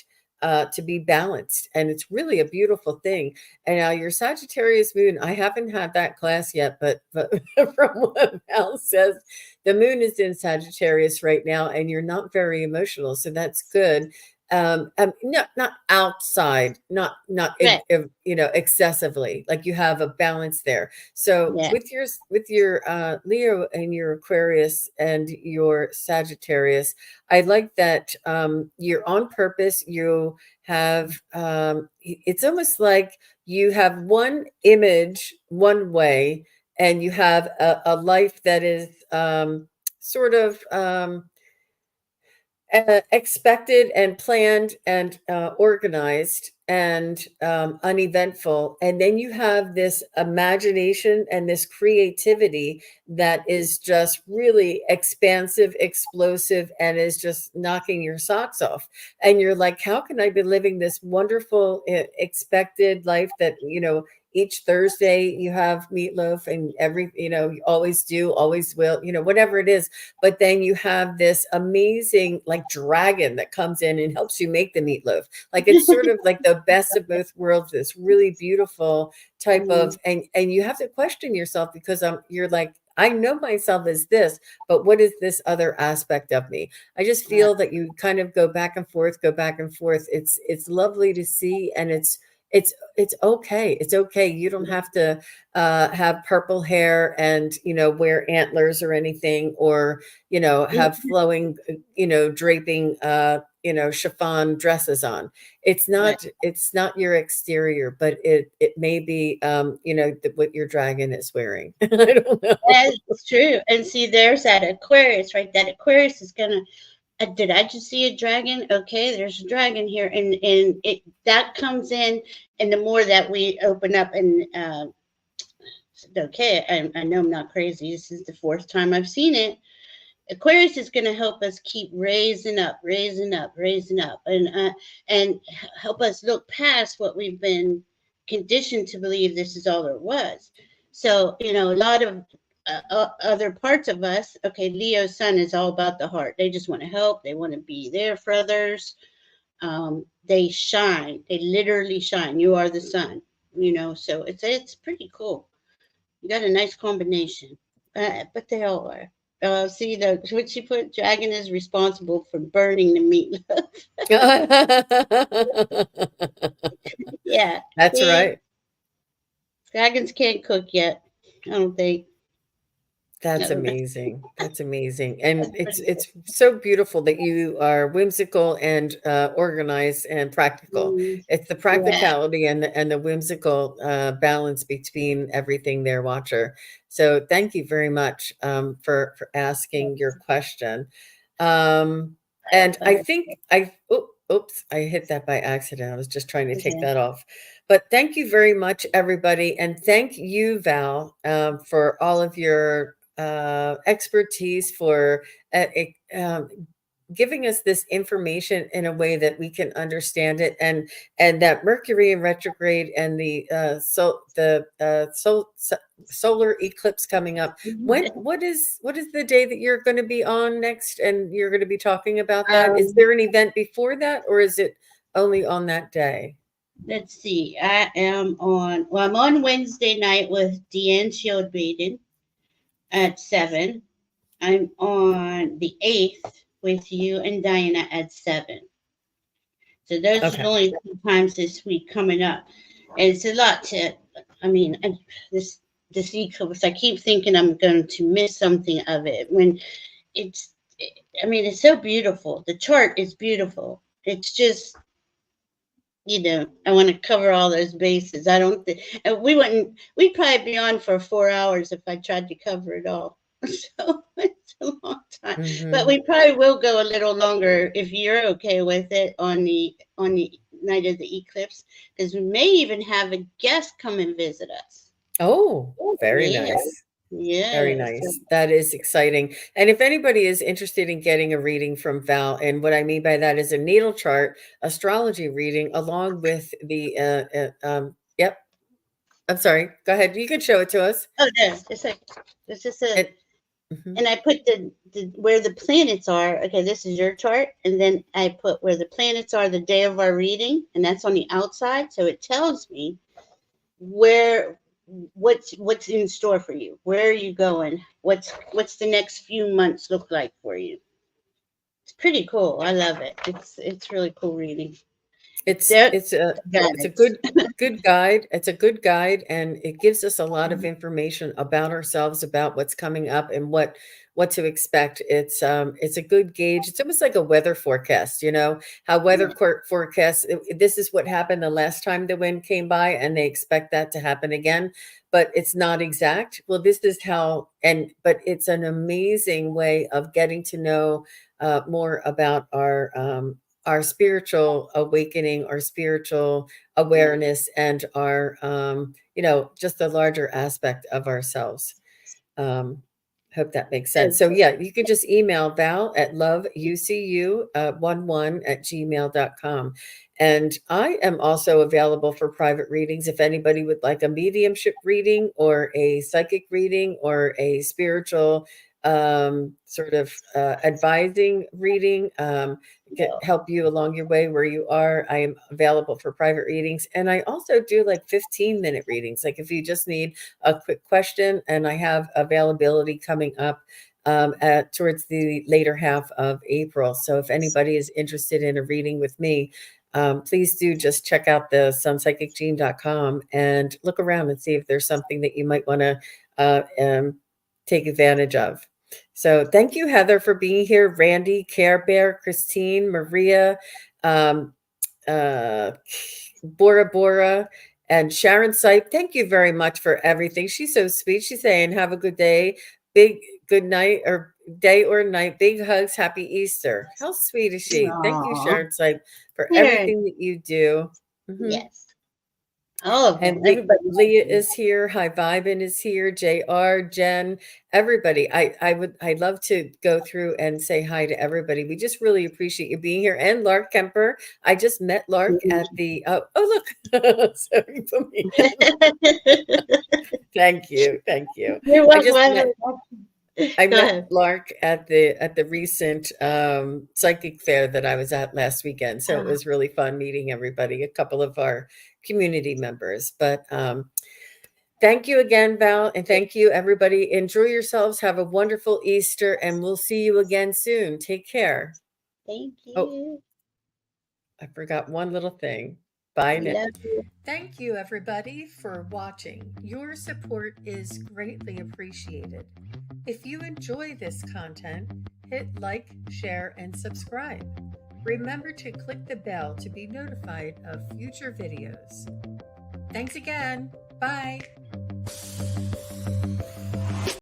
to be balanced, and it's really a beautiful thing. And now your Sagittarius moon, I haven't had that class yet, but from what Val says, the moon is in Sagittarius right now, and you're not very emotional, so that's good. not outside, Right. excessively. Like you have a balance there. So Yeah. with your Leo and your Aquarius and your Sagittarius, I like that you're on purpose. You have it's almost like you have one image one way, and you have a life that is sort of expected and planned and organized and uneventful. And then you have this imagination and this creativity that is just really expansive, explosive, and is just knocking your socks off. And you're like, how can I be living this wonderful, expected life that, each Thursday you have meatloaf and you always do, always will, whatever it is. But then you have this amazing like dragon that comes in and helps you make the meatloaf. Like it's sort of like the best of both worlds, this really beautiful type Mhm. of, and you have to question yourself because you're like, I know myself as this, but what is this other aspect of me? I just Right. feel that you kind of go back and forth, go back and forth. It's lovely to see, and it's okay. It's okay. You don't have to have purple hair and wear antlers or anything, or have flowing draping chiffon dresses on. Right. It's not your exterior, but it may be what your dragon is wearing. I don't know. That's true. And see, there's that Aquarius, right? That Aquarius is gonna. Did I just see a dragon? Okay, there's a dragon here, and it that comes in, and the more that we open up, and okay, I know I'm not crazy. This is the fourth time I've seen it. Aquarius is going to help us keep raising up, raising up, raising up, and help us look past what we've been conditioned to believe this is all there was. So a lot of other parts of us. Okay, Leo's sun is all about the heart. They just want to help. They want to be there for others. They shine. They literally shine. You are the sun. So it's pretty cool. You got a nice combination, but they all are. See what she put. Dragon is responsible for burning the meat. Yeah. That's See, right. dragons can't cook yet. I don't think. That's No, amazing. That's amazing. And that's it's pretty it's so beautiful that you are whimsical and organized and practical. cool. It's the Yeah. practicality and the whimsical balance between everything there, Watcher. So thank you very much for asking your question. Um, and I think oops, I hit that by accident. I was just trying to take Okay. that off. But thank you very much, everybody. And thank you, Val, for all of your expertise, for giving us this information in a way that we can understand it, and that Mercury in retrograde and the solar eclipse coming up. What is the day that you're going to be on next, and you're going to be talking about that? Is Um, there an event before that, or is it only on that day? let's see. I'm on Wednesday night with Deanne Shieldbaden at 7. I'm on the 8th with you and Diana at 7. So those are the Okay. only 2 times this week coming up. And it's a lot to, I mean, this this eclipse, I keep thinking I'm going to miss something of it when it's, I mean, it's so beautiful. The chart is beautiful. It's just, I want to cover all those bases. I don't think we'd probably be on for 4 hours if I tried to cover it all. So it's a long time, but Hmm. we probably will go a little longer if you're okay with it on the night of the eclipse, because we may even have a guest come and visit us. Oh, very Yeah, nice. Very yeah. So, nice. That is exciting. And if anybody is interested in getting a reading from Val, and what I mean by that is a natal chart astrology reading, along with the yep. I'm sorry. Go ahead. You can show it to us. oh, there's it's just a, And mhm. and I put the where the planets are. Okay, this is your chart, and then I put where the planets are the day of our reading, and that's on the outside. So it tells me where what's in store for you. Where are you going? What's the next few months look like for you? It's pretty cool. I love it. It's really cool reading. It's There, it's a it's a guys. good guide. It's a good guide, and it gives us a lot of information about ourselves, about what's coming up, and what to expect. It's a good gauge. It's almost like a weather forecast. You know how weather Yeah. forecasts. This is what happened the last time the wind came by, and they expect that to happen again, but it's not exact. Well, this is how, but it's an amazing way of getting to know more about our spiritual awakening, our spiritual awareness, and our just the larger aspect of ourselves. um Hope that makes sense. So yeah, you can just email Val at loveucu11@gmail.com. And I am also available for private readings if anybody would like a mediumship reading or a psychic reading or a spiritual sort of advising reading, help you along your way where you are. I am available for private readings, and I also do like 15-minute readings, like if you just need a quick question. And I have availability coming up at towards the later half of April. So if anybody is interested in a reading with me, please do just check out the sunpsychicgene.com and look around and see if there's something that you might want to take advantage of. So thank you, Heather, for being here. Randy, Care Bear, Christine, Maria, um, uh, Bora Bora, and Sharon Sipe. Thank you very much for everything. She's so sweet. She's saying, have a good day, big good night, or day or night. Big hugs. Happy Easter. How sweet is she? Thank you, Aw. Sharon Sipe, for Here. everything that you do. Mhm. Yes. All of them. And Everybody loves Leah me. is here. Hi, Vibin is here. JR, Jen, everybody. I'd love to go through and say hi to everybody. We just really appreciate you being here. And Lark Kemper. I just met Lark at the oh look. Sorry for me. Thank you. Thank you. You're I welcome. just met I Go met ahead. Lark at the recent psychic fair that I was at last weekend. So it was really fun meeting everybody, a couple of our community members. But thank you again, Val, and thank you, everybody. Enjoy yourselves. Have a wonderful Easter, and we'll see you again soon. Take care. Thank Oh, you. I forgot one little thing. Bye We now. love you. Thank you, everybody, for watching. Your support is greatly appreciated. If you enjoy this content, hit like, share, and subscribe. Remember to click the bell to be notified of future videos. Thanks again. Bye.